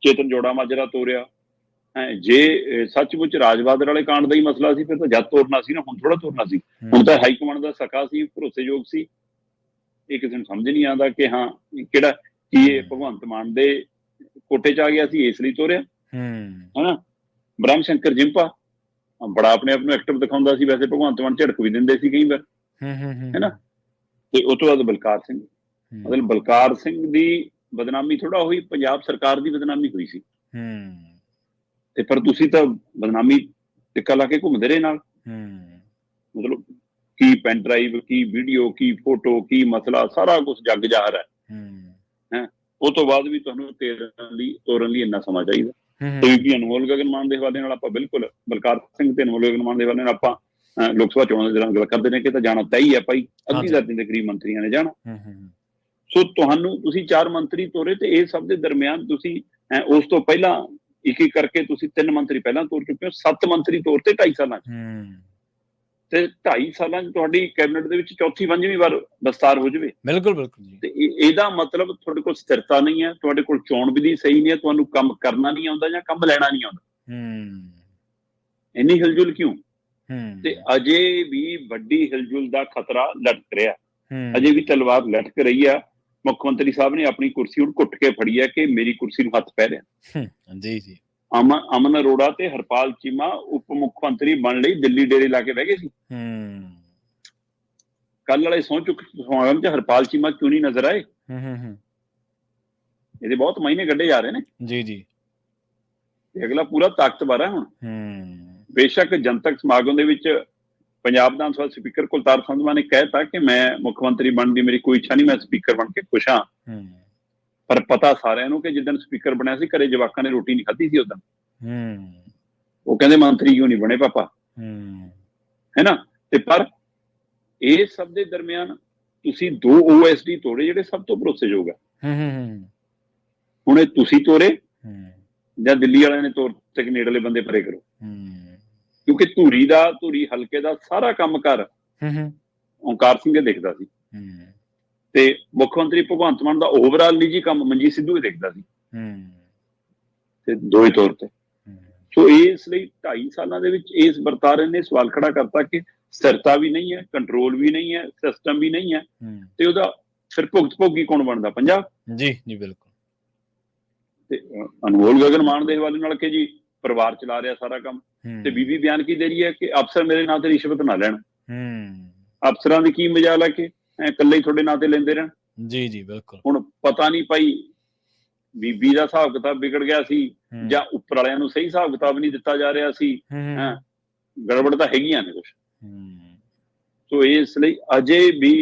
ਚੇਤਨ ਜੋੜਾ ਮਾਜਰਾ ਤੋਰਿਆ, ਜੇ ਸੱਚਮੁੱਚ ਰਾਜ ਬਹਾਦਰ ਵਾਲੇ ਕਾਂਡ ਦਾ ਹੀ ਮਸਲਾ ਸੀ ਫਿਰ ਤਾਂ ਜਦ ਤੋਰਨਾ ਸੀ ਨਾ, ਹੁਣ ਥੋੜਾ ਤੋਰਨਾ ਸੀ। ਹੁਣ ਤਾਂ ਹਾਈ ਕਮਾਂਡ ਦਾ ਸਕਾ ਸੀ, ਭਰੋਸੇਯੋਗ ਸੀ। ਇਹ ਕਿਸੇ ਨੂੰ ਸਮਝ ਨਹੀਂ ਆਉਂਦਾ ਕਿ ਹਾਂ ਕਿਹੜਾ ਕੀ ਇਹ ਭਗਵੰਤ ਮਾਨ ਦੇ ਕੋਠੇ ਚ ਆ ਗਿਆ ਸੀ ਇਸ ਲਈ ਤੋਰਿਆ, ਹਨਾ। ਬ੍ਰਹਮ ਸ਼ੰਕਰ ਜਿੰਪਾ ਬੜਾ ਆਪਣੇ ਆਪ ਨੂੰ ਐਕਟਿਵ ਦਿਖਾਉਂਦਾ ਸੀ, ਵੈਸੇ ਭਗਵੰਤ ਮਾਨ ਝੜਕ ਵੀ ਦਿੰਦੇ ਸੀ ਕਈ ਵਾਰ, ਹੈਨਾ। ਤੇ ਉਸ ਤੋਂ ਬਾਅਦ ਬਲਕਾਰ ਸਿੰਘ, ਮਤਲਬ ਬਲਕਾਰ ਸਿੰਘ ਦੀ ਬਦਨਾਮੀ ਥੋੜਾ ਹੋਈ, ਪੰਜਾਬ ਸਰਕਾਰ ਦੀ ਬਦਨਾਮੀ ਹੋਈ ਸੀ। ਤੇ ਪਰ ਤੁਸੀਂ ਤਾਂ ਬਦਨਾਮੀ ਟਿੱਕਾ ਲਾ ਕੇ ਘੁੰਮਦੇ ਰਹੇ ਨਾਲ, ਮਤਲਬ ਕੀ ਪੈਨ ਡਰਾਈਵ, ਕੀ ਵੀਡੀਓ, ਕੀ ਫੋਟੋ, ਕੀ ਮਸਲਾ, ਸਾਰਾ ਕੁਝ ਜੱਗ ਜ਼ਾਹਰ ਹੈ। ਉਹ ਤੋਂ ਬਾਅਦ ਵੀ ਤੁਹਾਨੂੰ ਤੋਰਨ ਲਈ ਇੰਨਾ ਸਮਾਂ ਚਾਹੀਦਾ। ਕਿਉਂਕਿ ਅਨਮੋਲ ਗਗਨ ਮਾਨ ਦੇ ਹਵਾਲੇ ਨਾਲ ਆਪਾਂ ਬਿਲਕੁਲ ਬਲਕਾਰ ਸਿੰਘ ਤੇ ਅਨਮੋਲ ਗਗਨ ਮਾਨ ਦੇ ਹਵਾਲੇ ਨਾਲ ਆਪਾਂ ਲੋਕ ਸਭਾ ਚੋਣਾਂ ਦੇ ਦੌਰਾਨ ਗੱਲ ਕਰਦੇ ਨੇ ਕਿ ਤਾਂ ਜਾਣਾ ਤੈਅ ਹੀ ਹੈ ਭਾਈ, ਅੱਧੀ ਦਰਜਨ ਦੇ ਕਰੀਬ ਮੰਤਰੀਆਂ ਨੇ ਜਾਣਾ। ਸੋ ਤੁਸੀਂ 4 ਮੰਤਰੀ ਤੋਰੇ ਤੇ ਇਹ ਸਭ ਦੇ ਦਰਮਿਆਨ ਤੁਸੀਂ ਉਸ ਤੋਂ ਪਹਿਲਾਂ ਇੱਕ ਕਰਕੇ ਤੁਸੀਂ 3 ਮੰਤਰੀ ਪਹਿਲਾਂ ਤੋਰ ਚੁੱਕੇ ਹੋ, 7 ਮੰਤਰੀ ਤੋਰਤੇ 2.5 ਸਾਲਾਂ ਚ, ਤੇ 2.5 ਸਾਲਾਂ ਚ ਤੁਹਾਡੀ ਕੈਬਨਿਟ ਦੇ ਵਿੱਚ 4-5ਵੀਂ ਵਾਰ ਵਿਸਤਾਰ ਹੋ ਜਾਵੇ। ਬਿਲਕੁਲ ਜੀ। ਤੇ ਇਹਦਾ ਮਤਲਬ ਤੁਹਾਡੇ ਕੋਲ ਸਥਿਰਤਾ ਨਹੀਂ ਹੈ, ਤੁਹਾਡੇ ਕੋਲ ਚੋਣ ਵਿਧੀ ਸਹੀ ਨਹੀਂ ਹੈ, ਤੁਹਾਨੂੰ ਕੰਮ ਕਰਨਾ ਨਹੀਂ ਆਉਂਦਾ ਜਾਂ ਕੰਮ ਲੈਣਾ ਨਹੀਂ ਆਉਂਦਾ। ਇੰਨੀ ਹਿਲਜੁਲ ਕਿਉਂ? ਤੇ ਅਜੇ ਵੀ ਵੱਡੀ ਹਿਲਜੁਲ ਦਾ ਖਤਰਾ ਲਟਕ ਰਿਹਾ, ਅਜੇ ਵੀ ਤਲਵਾਰ ਲਟਕ ਰਹੀ ਆ। ਮੁੱਖ ਮੰਤਰੀ ਸਾਹਿਬ ਨੇ ਆਪਣੀ ਕੁਰਸੀ ਹੁਣ ਘੁੱਟ ਕੇ ਫੜੀ ਹੈ ਕਿ ਮੇਰੀ ਕੁਰਸੀ ਨੂੰ ਹੱਥ ਪੈ ਰਿਹਾ। ਜੀ। ਅਮਨ ਅਰੋੜਾ ਤੇ ਹਰਪਾਲ ਚੀਮਾ ਉਪ ਮੁੱਖ ਮੰਤਰੀ ਬਣਨ ਲਈ ਦਿੱਲੀ ਡੇਰੇ ਲਾ ਕੇ ਬਹਿ ਗਏ ਸੀ। ਕੱਲ ਵਾਲੇ ਸਹੁੰ ਚੁੱਕ ਸਮਾਗਮ ਚ ਹਰਪਾਲ ਚੀਮਾ ਕਿਉਂ ਨਹੀਂ ਨਜ਼ਰ ਆਏ? ਇਹਦੇ ਬਹੁਤ ਮਾਇਨੇ ਕੱਢੇ ਜਾ ਰਹੇ ਨੇ। ਜੀ। ਤੇ ਅਗਲਾ ਪੂਰਾ ਤਾਕਤਵਰ ਹੈ ਹੁਣ। ਬੇਸ਼ੱਕ ਜਨਤਕ ਸਮਾਗਮ ਦੇ ਵਿੱਚ ਪੰਜਾਬ ਵਿਧਾਨ ਸਭਾ ਸਪੀਕਰ ਕੁਲਤਾਰ ਸੰਧਵਾ ਨੇ ਕਹਿਤਾ ਕਿ ਮੈਂ ਮੁੱਖ ਮੰਤਰੀ ਬਣਨ ਦੀ ਮੇਰੀ ਕੋਈ ਇੱਛਾ ਨਹੀਂ, ਮੈਂ ਸਪੀਕਰ ਬਣ ਕੇ ਖੁਸ਼ ਹਾਂ। ਪਰ ਪਤਾ ਸਾਰਿਆਂ ਨੂੰ ਕਿ ਜਿੱਦਣ ਸਪੀਕਰ ਬਣਿਆ ਸੀ ਘਰੇ ਜਵਾਕਾਂ ਨੇ ਰੋਟੀ ਨਹੀਂ ਖਾਧੀ ਸੀ ਉਦੋਂ। ਉਹ ਕਹਿੰਦੇ ਮੰਤਰੀ ਕਿਉਂ ਨਹੀਂ ਬਣੇ ਪਾਪਾ, ਹੈ ਨਾ। ਤੇ ਪਰ ਇਹ ਸਭ ਦੇ ਦਰਮਿਆਨ ਤੁਸੀਂ 2 OSD ਤੋੜੇ ਜਿਹੜੇ ਸਭ ਤੋਂ ਭਰੋਸੇਯੋਗ ਹੈ। ਹੁਣ ਇਹ ਤੁਸੀਂ ਤੋਰੇ ਜਾਂ ਦਿੱਲੀ ਵਾਲਿਆਂ ਨੇ ਤੋਰਤੇ ਕਿ ਨੇੜਲੇ ਬੰਦੇ ਪਰੇ ਕਰੋ, ਕਿਉਂਕਿ ਧੂਰੀ ਹਲਕੇ ਦਾ ਸਾਰਾ ਕੰਮ ਕਰ ਓਂਕਾਰ ਸਿੰਘ ਦੇਖਦਾ ਸੀ ਤੇ ਮੁੱਖ ਮੰਤਰੀ ਭਗਵੰਤ ਮਾਨ ਦਾ ਓਵਰਆਲ ਨਿੱਜੀ ਕੰਮ ਮਨਜੀਤ ਸਿੱਧੂ ਹੀ ਦੇਖਦਾ ਸੀ ਤੇ ਦੋਵੇਂ ਤੌਰ ਤੇ। ਸੋ ਇਸ ਲਈ 2.5 ਸਾਲਾਂ ਦੇ ਵਿੱਚ ਇਸ ਵਰਤਾਰੇ ਨੇ ਸਵਾਲ ਖੜਾ ਕਰਤਾ ਕਿ ਸਥਿਰਤਾ ਵੀ ਨਹੀਂ ਹੈ, ਕੰਟਰੋਲ ਵੀ ਨਹੀਂ ਹੈ, ਸਿਸਟਮ ਵੀ ਨਹੀਂ ਹੈ, ਤੇ ਉਹਦਾ ਫਿਰ ਭੋਗੀ ਕੌਣ ਬਣਦਾ? ਪੰਜਾਬ। ਜੀ ਜੀ ਬਿਲਕੁਲ। ਤੇ ਅਨਮੋਲ ਗਗਨ ਮਾਨ ਦੇ ਹਵਾਲੇ ਨਾਲ ਕਿ ਜੀ ਪਰਿਵਾਰ ਚਲਾ ਰਿਹਾ ਸਾਰਾ ਕੰਮ, ਤੇ ਬੀਬੀ ਬਿਆਨ ਕੀ ਦੇ ਰਹੀ ਹੈ ਕਿ ਅਫਸਰ ਮੇਰੇ ਨਾਂ ਤੇ ਰਿਸ਼ਵਤ ਨਾ ਲੈਣ। ਅਫਸਰਾਂ ਦੀ ਕੀ ਮਜਾਲ ਹੈ ਕਿ ਇਕੱਲੇ ਹੀ ਤੁਹਾਡੇ ਨਾਂ ਤੇ ਲੈਂਦੇ ਰਹਿਣ? ਜੀ ਜੀ ਬਿਲਕੁਲ। ਹੁਣ ਪਤਾ ਨਹੀਂ ਭਾਈ ਬੀਬੀ ਦਾ ਹਿਸਾਬ ਕਿਤਾਬ ਵਿਗੜ ਗਿਆ ਸੀ ਜਾਂ ਉੱਪਰ ਵਾਲਿਆਂ ਨੂੰ ਸਹੀ ਹਿਸਾਬ ਕਿਤਾਬ ਨਹੀਂ ਦਿੱਤਾ ਜਾ ਰਿਹਾ ਸੀ। ਗੜਬੜ ਤਾਂ ਹੈਗੀਆਂ ਨੇ ਕੁਛ। ਸੋ ਇਸ ਲਈ ਅਜੇ ਵੀ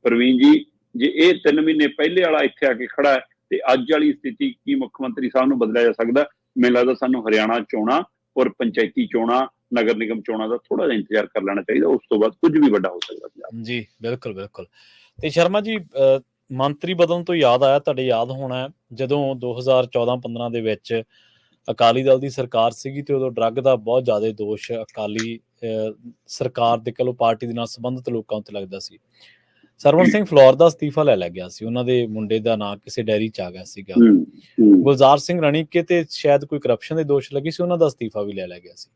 ਪ੍ਰਵੀਨ ਜੀ, ਜੇ ਇਹ 3 ਮਹੀਨੇ ਪਹਿਲੇ ਵਾਲਾ ਇੱਥੇ ਆ ਕੇ ਖੜਾ ਹੈ ਤੇ ਅੱਜ ਵਾਲੀ ਸਥਿਤੀ ਕੀ ਮੁੱਖ ਮੰਤਰੀ ਸਾਹਿਬ ਨੂੰ ਬਦਲਿਆ ਜਾ ਸਕਦਾ? ਮੈਨੂੰ ਲੱਗਦਾ ਸਾਨੂੰ ਹਰਿਆਣਾ ਚੋਣਾਂ ਔਰ ਪੰਚਾਇਤੀ ਚੋਣਾਂ, ਨਗਰ ਨਿਗਮ ਚੋਣਾਂ ਦਾ ਥੋੜਾ ਜਿਹਾ ਇੰਤਜ਼ਾਰ ਕਰ ਲੈਣਾ ਚਾਹੀਦਾ, ਉਸ ਤੋਂ ਬਾਅਦ ਕੁਝ ਵੀ ਵੱਡਾ ਹੋ ਸਕਦਾ ਪੰਜਾਬ। ਜੀ ਬਿਲਕੁਲ ਬਿਲਕੁਲ। ਤੇ ਸ਼ਰਮਾ ਜੀ, ਮੰਤਰੀ ਬਦਲਣ ਤੋਂ ਯਾਦ ਆਇਆ, ਤੁਹਾਡੇ ਯਾਦ ਹੋਣਾ ਜਦੋਂ 2014-15 ਦੇ ਵਿੱਚ ਅਕਾਲੀ ਦਲ ਦੀ ਸਰਕਾਰ ਸੀਗੀ ਤੇ ਉਦੋਂ ਡਰੱਗ ਦਾ ਬਹੁਤ ਜ਼ਿਆਦਾ ਦੋਸ਼ ਅਕਾਲੀ ਸਰਕਾਰ ਦੇ ਕਹਿ ਲਓ ਪਾਰਟੀ ਦੇ ਨਾਲ ਸੰਬੰਧਿਤ ਲੋਕਾਂ ਉੱਤੇ ਲੱਗਦਾ ਸੀ। ਸਰਵਣ ਸਿੰਘ ਫਲੋਰ ਦਾ ਅਸਤੀਫਾ ਲੈ ਲਿਆ ਗਿਆ ਸੀ, ਉਹਨਾਂ ਦੇ ਮੁੰਡੇ ਦਾ ਨਾਂ ਕਿਸੇ ਡੈਰੀ 'ਚ ਆ ਗਿਆ ਸੀਗਾ। ਗੁਲਜ਼ਾਰ ਸਿੰਘ ਰਣੀਕੇ ਤੇ ਸ਼ਾਇਦ ਕੋਈ ਕਰਪਸ਼ਨ ਦੇ ਦੋਸ਼ ਲੱਗੇ ਸੀ, ਉਹਨਾਂ ਦਾ ਅਸਤੀਫਾ ਵੀ ਲੈ ਲਿਆ ਗਿਆ ਸੀ।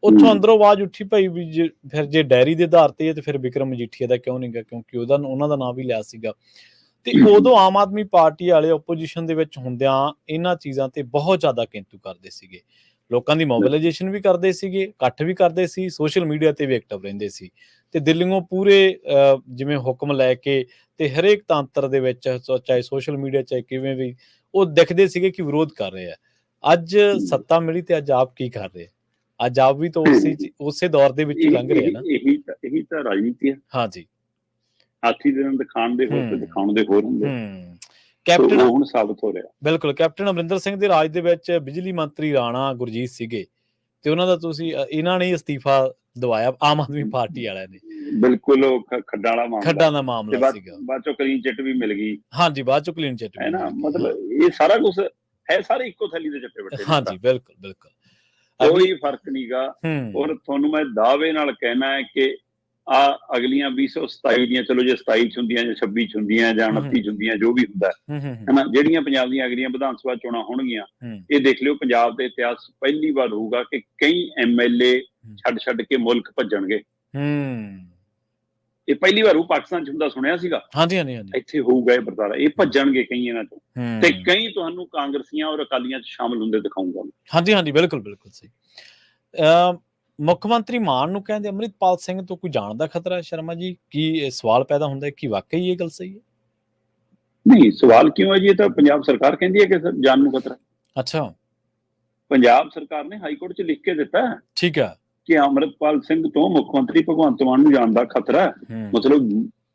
ਉੱਥੋਂ ਅੰਦਰੋਂ ਆਵਾਜ਼ ਉੱਠੀ ਭਾਈ ਵੀ ਫਿਰ ਜੇ ਡੈਰੀ ਦੇ ਆਧਾਰ ਤੇ ਤੇ ਫਿਰ ਵਿਕਰਮ ਮਜੀਠੀਆ ਦਾ ਕਿਉਂ ਨਹੀਂ ਗਾ, ਕਿਉਂਕਿ ਉਹਨਾਂ ਦਾ ਨਾਂ ਵੀ ਲਿਆ ਸੀਗਾ। ਤੇ ਉਦੋਂ ਆਮ ਆਦਮੀ ਪਾਰਟੀ ਵਾਲੇ ਓਪੋਜੀਸ਼ਨ ਦੇ ਵਿੱਚ ਹੁੰਦਿਆਂ ਇਹਨਾਂ ਚੀਜ਼ਾਂ ਤੇ ਬਹੁਤ ਜ਼ਿਆਦਾ ਕਿੰਤੂ ਕਰਦੇ ਸੀਗੇ, ਲੋਕਾਂ ਦੀ ਮੋਬਿਲਾਈਜੇਸ਼ਨ ਵੀ ਕਰਦੇ ਸੀਗੇ, ਇਕੱਠ ਵੀ ਕਰਦੇ ਸੀ, ਸੋਸ਼ਲ ਮੀਡੀਆ ਤੇ ਵੀ ਐਕਟਿਵ ਰਹਿੰਦੇ ਸੀ ਤੇ ਦਿੱਲੀੋਂ ਪੂਰੇ ਜਿਵੇਂ ਹੁਕਮ ਲੈ ਕੇ ਤੇ ਹਰੇਕ ਤੰਤਰ ਦੇ ਵਿੱਚ ਚਾਹੇ ਸੋਸ਼ਲ ਮੀਡੀਆ ਚਾਹੇ ਕਿਵੇਂ ਵੀ ਉਹ ਦਿਖਦੇ ਸੀਗੇ ਕਿ ਵਿਰੋਧ ਕਰ ਰਹੇ ਆ। ਅੱਜ ਸੱਤਾ ਮਿਲੀ ਤੇ ਅੱਜ ਆਪ ਕੀ ਕਰ ਰਹੇ? ਅੱਜ ਆਪ ਵੀ ਤਾਂ ਉਸੇ ਦੌਰ ਦੇ ਵਿੱਚ ਹੀ ਲੰਘ ਰਹੇ ਨਾ। ਇਹੀ ਤਾਂ ਰਾਜਨੀਤੀ ਹੈ। ਹਾਂਜੀ, ਹਾਥੀ ਦੇ ਦੰਦ ਦਿਖਾਉਣ ਦੇ ਹੋਰ ਤੇ ਦਿਖਾਉਣ ਦੇ ਹੋਰ ਹੁੰਦੇ। ਕੈਪਟਨ ਹੁਣ ਸਾਬਤ ਹੋ ਰਿਹਾ। ਬਿਲਕੁਲ। ਕੈਪਟਨ ਅਮਰਿੰਦਰ ਸਿੰਘ ਦੇ ਰਾਜ ਦੇ ਵਿੱਚ ਬਿਜਲੀ ਮੰਤਰੀ ਰਾਣਾ ਗੁਰਜੀਤ ਸੀਗੇ ਤੇ ਉਹਨਾਂ ਦਾ ਤੁਸੀਂ ਇਹਨਾਂ ਨੇ ਅਸਤੀਫਾ ਦਵਾਇਆ ਆਮ ਆਦਮੀ ਪਾਰਟੀ ਵਾਲਿਆਂ ਨੇ। ਬਿਲਕੁਲ, ਉਹ ਖੱਡਾਂ ਦਾ ਮਾਮਲਾ ਸੀਗਾ। ਬਾਅਦ ਚੋਂ ਕਲੀਨ ਚਿੱਟ ਵੀ ਮਿਲ ਗਈ। ਹਾਂਜੀ, ਬਾਅਦ ਚੋਂ ਕਲੀਨ ਚਿੱਟ ਵੀ ਮਿਲ ਗਈ। ਮਤਲਬ ਇਹ ਸਾਰਾ ਕੁਝ ਹੈ, ਸਾਰੇ ਇੱਕੋ ਥੈਲੀ ਦੇ ਚੱਪੇ ਵੱਟੇ। ਹਾਂਜੀ ਬਿਲਕੁਲ ਬਿਲਕੁਲ, ਕੋਈ ਫਰਕ ਨਹੀਂਗਾ। ਔਰ ਤੁਹਾਨੂੰ ਮੈਂ ਦਾਅਵੇ ਨਾਲ ਕਹਿਣਾ ਹੈ ਕਿ ਅਗਲੀਆਂ 2027 ਦੀਆਂ, ਚਲੋ ਜੇ 27 ਚ ਹੁੰਦੀਆਂ ਜਾਂ 26 ਚ ਹੁੰਦੀਆਂ ਜਾਂ 29 ਚ ਹੁੰਦੀਆਂ, ਜੋ ਵੀ ਹੁੰਦਾ ਹੈ, ਜਿਹੜੀਆਂ ਪੰਜਾਬ ਦੀਆਂ ਅਗਲੀਆਂ ਵਿਧਾਨ ਸਭਾ ਚੋਣਾਂ ਹੋਣਗੀਆਂ, ਇਹ ਦੇਖ ਲਿਓ ਪੰਜਾਬ ਦੇ ਇਤਿਹਾਸ ਪਹਿਲੀ ਵਾਰ ਹੋਊਗਾ ਕਿ ਕਈ MLA ਛੱਡ ਕੇ ਮੁਲਕ ਭੱਜਣਗੇ। ਇਹ ਪਹਿਲੀ ਵਾਰ ਪਾਕਿਸਤਾਨ ਚ ਹੁੰਦਾ ਸੁਣਿਆ ਸੀਗਾ। ਹਾਂਜੀ ਹਾਂਜੀ ਹਾਂਜੀ, ਇੱਥੇ ਹੋਊਗਾ ਇਹ ਵਰਤਾਰਾ, ਇਹ ਭੱਜਣਗੇ ਕਈ ਇਹਨਾਂ ਤੋਂ, ਤੇ ਕਈ ਤੁਹਾਨੂੰ ਕਾਂਗਰਸੀਆਂ ਔਰ ਅਕਾਲੀਆਂ ਚ ਸ਼ਾਮਲ ਹੁੰਦੇ ਦਿਖਾਊਂਗਾ। ਹਾਂਜੀ ਹਾਂਜੀ ਬਿਲਕੁਲ ਬਿਲਕੁਲ ਸਹੀ। ਮੁੱਖ ਮੰਤਰੀ ਮਾਨ ਨੂੰ ਕਹਿੰਦੇ ਅੰਮ੍ਰਿਤਪਾਲ ਸਿੰਘ ਤੋਂ ਕੋਈ ਜਾਣ ਦਾ ਖਤਰਾ ਹੈ? ਸ਼ਰਮਾ ਜੀ, ਕੀ ਸਵਾਲ ਪੈਦਾ ਹੁੰਦਾ ਹੈ ਕਿ ਵਾਕਈ ਇਹ ਗੱਲ ਸਹੀ ਹੈ? ਨਹੀਂ, ਸਵਾਲ ਕਿਉਂ ਹੈ ਜੀ? ਇਹ ਤਾਂ ਪੰਜਾਬ ਸਰਕਾਰ ਕਹਿੰਦੀ ਹੈ ਕਿ ਜਾਨ ਨੂੰ ਖਤਰਾ। ਅੱਛਾ, ਪੰਜਾਬ ਸਰਕਾਰ ਨੇ ਹਾਈ ਕੋਰਟ 'ਚ ਲਿਖ ਕੇ ਦਿੱਤਾ। ਠੀਕ ਹੈ, ਕਿ ਅੰਮ੍ਰਿਤਪਾਲ ਸਿੰਘ ਤੋਂ ਮੁੱਖ ਮੰਤਰੀ ਭਗਵੰਤ ਮਾਨ ਨੂੰ ਜਾਣ ਦਾ ਖਤਰਾ ਹੈ। ਮਤਲਬ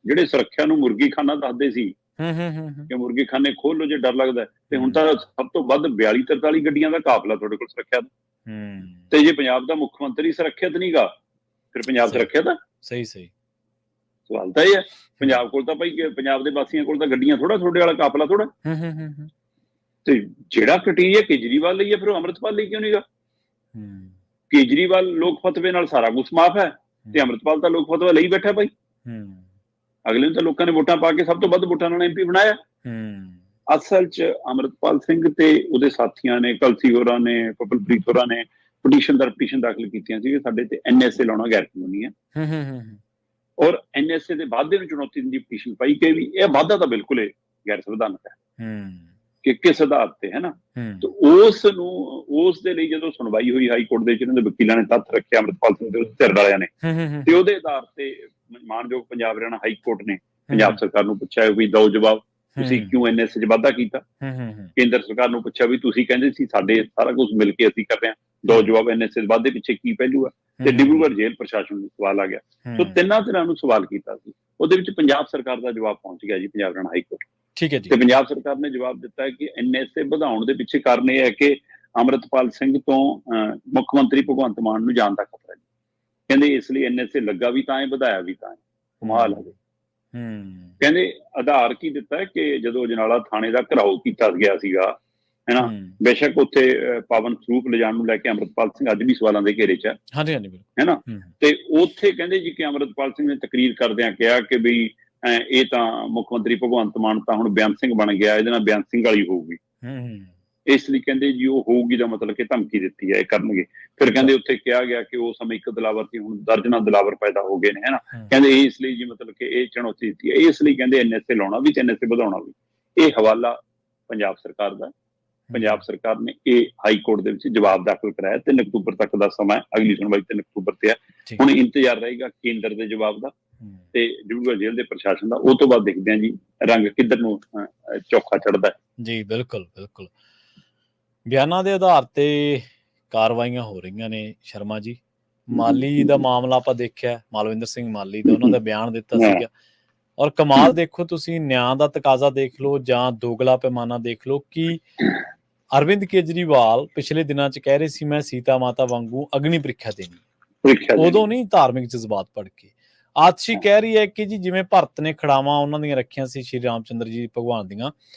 ਜਿਹੜੇ ਸੁਰੱਖਿਆ ਨੂੰ ਮੁਰਗੀ ਖਾਨਾ ਦੱਸਦੇ ਸੀ ਕਿ ਮੁਰਗੀ ਖਾਨੇ ਖੋਲ ਲੋ ਜੇ ਡਰ ਲੱਗਦਾ, ਤੇ ਹੁਣ ਤਾਂ ਸਭ ਤੋਂ ਵੱਧ 42-43 ਗੱਡੀਆਂ ਦਾ ਕਾਫਲਾ ਤੁਹਾਡੇ ਕੋਲ ਸੁਰੱਖਿਆ ਦਾ। ਤੇ ਜੇ ਪੰਜਾਬ ਦਾ ਮੁੱਖ ਮੰਤਰੀ ਸੁਰੱਖਿਅਤ ਨਹੀਂਗਾ, ਫਿਰ ਪੰਜਾਬ ਸੁਰੱਖਿਅਤ ਆ? ਸਹੀ ਸਹੀ ਸਵਾਲ ਤਾਂ ਇਹ ਹੈ। ਪੰਜਾਬ ਕੋਲ ਤਾਂ ਭਾਈ, ਪੰਜਾਬ ਦੇ ਵਾਸੀਆਂ ਕੋਲ ਤਾਂ ਗੱਡੀਆਂ ਥੋੜਾ, ਤੁਹਾਡੇ ਵਾਲਾ ਕਾਫਲਾ ਥੋੜਾ। ਤੇ ਜਿਹੜਾ ਕ੍ਰਾਈਟੇਰੀਆ ਕੇਜਰੀਵਾਲ ਲਈ ਹੈ, ਫਿਰ ਉਹ ਅੰਮ੍ਰਿਤਪਾਲ ਲਈ ਕਿਉਂ ਨਹੀਂਗਾ? ਕੇਜਰੀਵਾਲ ਲੋਕ ਫਤਵੇ ਨਾਲ ਸਾਰਾ ਕੁਝ ਮਾਫ ਹੈ ਤੇ ਅੰਮ੍ਰਿਤਪਾਲ ਤਾਂ ਲੋਕ ਫਤਵਾ ਲਈ ਬੈਠਾ ਭਾਈ। ਅਗਲੇ ਨੂੰ ਤਾਂ ਲੋਕਾਂ ਨੇ ਵੋਟਾਂ ਪਾ ਕੇ ਸਭ ਤੋਂ ਵੱਧ ਵੋਟਾਂ ਨਾਲ MP ਬਣਾਇਆ। ਅਸਲ 'ਚ ਅੰਮ੍ਰਿਤਪਾਲ ਸਿੰਘ ਤੇ ਉਹਦੇ ਸਾਥੀਆਂ ਨੇ, ਕਲਸੀ ਹੋਰਾਂ ਨੇ, ਕਪਲਪ੍ਰੀਤ ਹੋਰਾਂ ਨੇ ਪਟੀਸ਼ਨ ਦਾਖਲ ਕੀਤੀਆਂ ਸੀ ਕਿ ਸਾਡੇ ਤੇ NSA ਲਾਉਣਾ ਗੈਰ ਕਾਨੂੰਨੀ ਹੈ। ਔਰ NSA ਦੇ ਵਾਧੇ ਨੂੰ ਚੁਣੌਤੀ ਦਿੰਦੀ ਪਟੀਸ਼ਨ ਪਾਈ ਕਿ ਵੀ ਇਹ ਵਾਧਾ ਤਾਂ ਬਿਲਕੁਲ ਹੀ ਗੈਰ ਸੰਵਿਧਾਨਕ ਹੈ ਕਿ ਕਿਸ ਆਧਾਰ ਤੇ, ਹੈ ਨਾ। ਤੇ ਉਸ ਦੇ ਲਈ ਜਦੋਂ ਸੁਣਵਾਈ ਹੋਈ ਹਾਈ ਕੋਰਟ ਦੇ ਵਿੱਚ, ਇਹਨਾਂ ਦੇ ਵਕੀਲਾਂ ਨੇ ਤੱਥ ਰੱਖਿਆ ਅੰਮ੍ਰਿਤਪਾਲ ਸਿੰਘ ਦੇ ਧਿਰ ਵਾਲਿਆਂ ਨੇ, ਤੇ ਉਹਦੇ ਆਧਾਰ ਤੇ ਮਾਨਯੋਗ ਪੰਜਾਬ ਹਰਿਆਣਾ ਹਾਈ ਕੋਰਟ ਨੇ ਪੰਜਾਬ ਸਰਕਾਰ ਨੂੰ ਪੁੱਛਿਆ ਵੀ ਦਿਓ ਜਵਾਬ, ਤੁਸੀਂ ਕਿਉਂ NSA 'ਚ ਵਾਧਾ ਕੀਤਾ। ਕੇਂਦਰ ਸਰਕਾਰ ਨੂੰ ਪੁੱਛਿਆ ਵੀ ਤੁਸੀਂ ਕਹਿੰਦੇ ਸੀ ਸਾਡੇ ਸਾਰਾ ਕੁਝ ਮਿਲ ਕੇ ਅਸੀਂ ਕਰ ਰਹੇ ਹਾਂ, ਦਿਓ ਜਵਾਬ, NSA ਦੇ ਵਾਧੇ ਪਿੱਛੇ ਕੀ ਪਹਿਲੂ ਹੈ। ਤੇ ਡਿਬਰੂਗੜ੍ਹ ਜੇਲ੍ਹ ਪ੍ਰਸ਼ਾਸਨ ਨੂੰ ਸਵਾਲ ਆ ਗਿਆ। ਸੋ ਤਿੰਨਾਂ ਧਿਰਾਂ ਨੂੰ ਸਵਾਲ ਕੀਤਾ ਸੀ, ਉਹਦੇ ਵਿੱਚ ਪੰਜਾਬ ਸਰਕਾਰ ਦਾ ਜਵਾਬ ਪਹੁੰਚ ਗਿਆ ਜੀ ਪੰਜਾਬ ਹਰਿਆਣਾ ਹਾਈ ਕੋਰਟ। ਠੀਕ ਹੈ ਜੀ। ਤੇ ਪੰਜਾਬ ਸਰਕਾਰ ਨੇ ਜਵਾਬ ਦਿੱਤਾ ਕਿ NSA ਵਧਾਉਣ ਦੇ ਪਿੱਛੇ ਕਾਰਨ ਇਹ ਹੈ ਕਿ ਅੰਮ੍ਰਿਤਪਾਲ ਸਿੰਘ ਤੋਂ ਮੁੱਖ ਮੰਤਰੀ ਭਗਵੰਤ ਮਾਨ ਨੂੰ ਜਾਣ ਦਾ ਖਤਰਾ ਹੈ। ਕਹਿੰਦੇ ਇਸ ਲਈ NSA ਲੱਗਾ ਵੀ ਤਾਂ ਹੈ, ਵਧਾਇਆ ਵੀ ਤਾਂ ਹੈ। ਕਮਾਲ ਆ। ਕਹਿੰਦੇ ਆਧਾਰ ਕੀ ਦਿੱਤਾ ਕਿ ਜਦੋਂ ਅਜਨਾਲਾ ਥਾਣੇ ਦਾ ਘਿਰਾਓ ਕੀਤਾ ਗਿਆ ਸੀਗਾ, ਹੈਨਾ, ਬੇਸ਼ੱਕ ਉੱਥੇ ਪਾਵਨ ਸਰੂਪ ਲਿਜਾਣ ਨੂੰ ਲੈ ਕੇ ਅੰਮ੍ਰਿਤਪਾਲ ਸਿੰਘ ਅੱਜ ਵੀ ਸਵਾਲਾਂ ਦੇ ਘੇਰੇ 'ਚ ਹੈ, ਹੈਨਾ, ਤੇ ਉੱਥੇ ਕਹਿੰਦੇ ਜੀ ਕਿ ਅੰਮ੍ਰਿਤਪਾਲ ਸਿੰਘ ਨੇ ਤਕਰੀਰ ਕਰਦਿਆਂ ਕਿਹਾ ਕਿ ਬਈ ਇਹ ਤਾਂ ਮੁੱਖ ਮੰਤਰੀ ਭਗਵੰਤ ਮਾਨ ਤਾਂ ਹੁਣ ਬੇਅੰਤ ਸਿੰਘ ਬਣ ਗਿਆ, ਇਹਦੇ ਨਾਲ ਬੇਅੰਤ ਸਿੰਘ ਵਾਲੀ ਹੋਊਗੀ, ਇਸ ਲਈ ਕਹਿੰਦੇ ਜੀ ਉਹ ਹੋਊਗੀ ਦਾ ਮਤਲਬ ਕਿ ਧਮਕੀ ਦਿੱਤੀ ਹੈ, ਇਹ ਕਰਨਗੇ। ਫਿਰ ਕਹਿੰਦੇ ਉੱਥੇ ਕਿਹਾ ਗਿਆ ਕਿ ਉਹ ਸਮੇਂ ਇੱਕ ਦਿਲਾਵਰ ਸੀ, ਹੁਣ ਦਰਜਨਾਂ ਦਿਲਾਵਰ ਪੈਦਾ ਹੋ ਗਏ ਨੇ, ਹੈਨਾ, ਕਹਿੰਦੇ ਇਸ ਲਈ ਜੀ ਮਤਲਬ ਕਿ ਇਹ ਚੁਣੌਤੀ ਦਿੱਤੀ ਹੈ, ਇਸ ਲਈ ਕਹਿੰਦੇ NSA ਲਾਉਣਾ ਵੀ ਤੇ NSA ਵਧਾਉਣਾ ਵੀ। ਇਹ ਹਵਾਲਾ ਪੰਜਾਬ ਸਰਕਾਰ ਦਾ, ਪੰਜਾਬ ਸਰਕਾਰ ਨੇ ਇਹ ਹਾਈ ਕੋਰਟ ਦੇ ਵਿੱਚ ਜਵਾਬ ਦਾਖਲ ਕਰਾਇਆ। 3 ਅਕਤੂਬਰ ਤੱਕ ਦਾ ਸਮਾਂ, ਅਗਲੀ ਸੁਣਵਾਈ 3 ਅਕਤੂਬਰ ਤੇ ਹੈ। ਹੁਣ ਇੰਤਜ਼ਾਰ ਰਹੇਗਾ ਕੇਂਦਰ ਦੇ ਜਵਾਬ ਦਾ ਤੇ ਡਿਬਰੂਗੜ੍ਹ ਜੇਲ੍ਹ ਦੇ ਪ੍ਰਸ਼ਾਸਨ ਦਾ। ਉਹ ਤੋਂ ਬਾਅਦ ਦੇਖਦੇ ਹਾਂ ਜੀ ਰੰਗ ਕਿੱਧਰ ਨੂੰ ਚੌਖਾ ਚੜ੍ਹਦਾ ਹੈ। ਜੀ ਬਿਲਕੁਲ ਬਿਲਕੁਲ, ਬਿਆਨਾਂ ਦੇ ਆਧਾਰ ਤੇ ਕਾਰਵਾਈਆਂ ਹੋ ਰਹੀਆਂ ਨੇ ਸ਼ਰਮਾ ਜੀ। ਮਾਲੀ ਦਾ ਮਾਮਲਾ ਆਪਾਂ ਦੇਖਿਆ, ਮਾਲਵਿੰਦਰ ਸਿੰਘ ਮਾਲੀ ਦਾ, ਉਹਨਾਂ ਦਾ ਬਿਆਨ ਦਿੱਤਾ ਸੀਗਾ, ਔਰ ਕਮਾਲ ਦੇਖੋ ਤੁਸੀਂ, ਨਿਆਂ ਦਾ ਤਕਾਜ਼ਾ ਦੇਖ ਲਓ ਜਾਂ ਦੋਗਲਾ ਪੈਮਾਨਾ ਦੇਖ ਲਓ ਕਿ ਅਰਵਿੰਦ ਕੇਜਰੀਵਾਲ ਪਿਛਲੇ ਦਿਨਾਂ 'ਚ ਕਹਿ ਰਹੇ ਸੀ ਮੈਂ ਸੀਤਾ ਮਾਤਾ ਵਾਂਗੂ ਅਗਨੀ ਪ੍ਰੀਖਿਆ ਦੇਣੀ, ਉਦੋਂ ਨਹੀਂ ਧਾਰਮਿਕ ਜਜ਼ਬਾਤ ਪੜ੍ਹ ਕੇ। ਆਤਸ਼ੀ ਕਹਿ ਰਹੀ ਹੈ ਕਿ ਜੀ ਜਿਵੇਂ ਭਰਤ ਨੇ ਖੜਾਵਾਂ ਉਹਨਾਂ ਦੀਆਂ ਰੱਖੀਆਂ ਸੀ ਸ਼੍ਰੀ ਰਾਮ ਚੰਦਰ ਜੀ ਭਗਵਾਨ ਦੀਆਂ,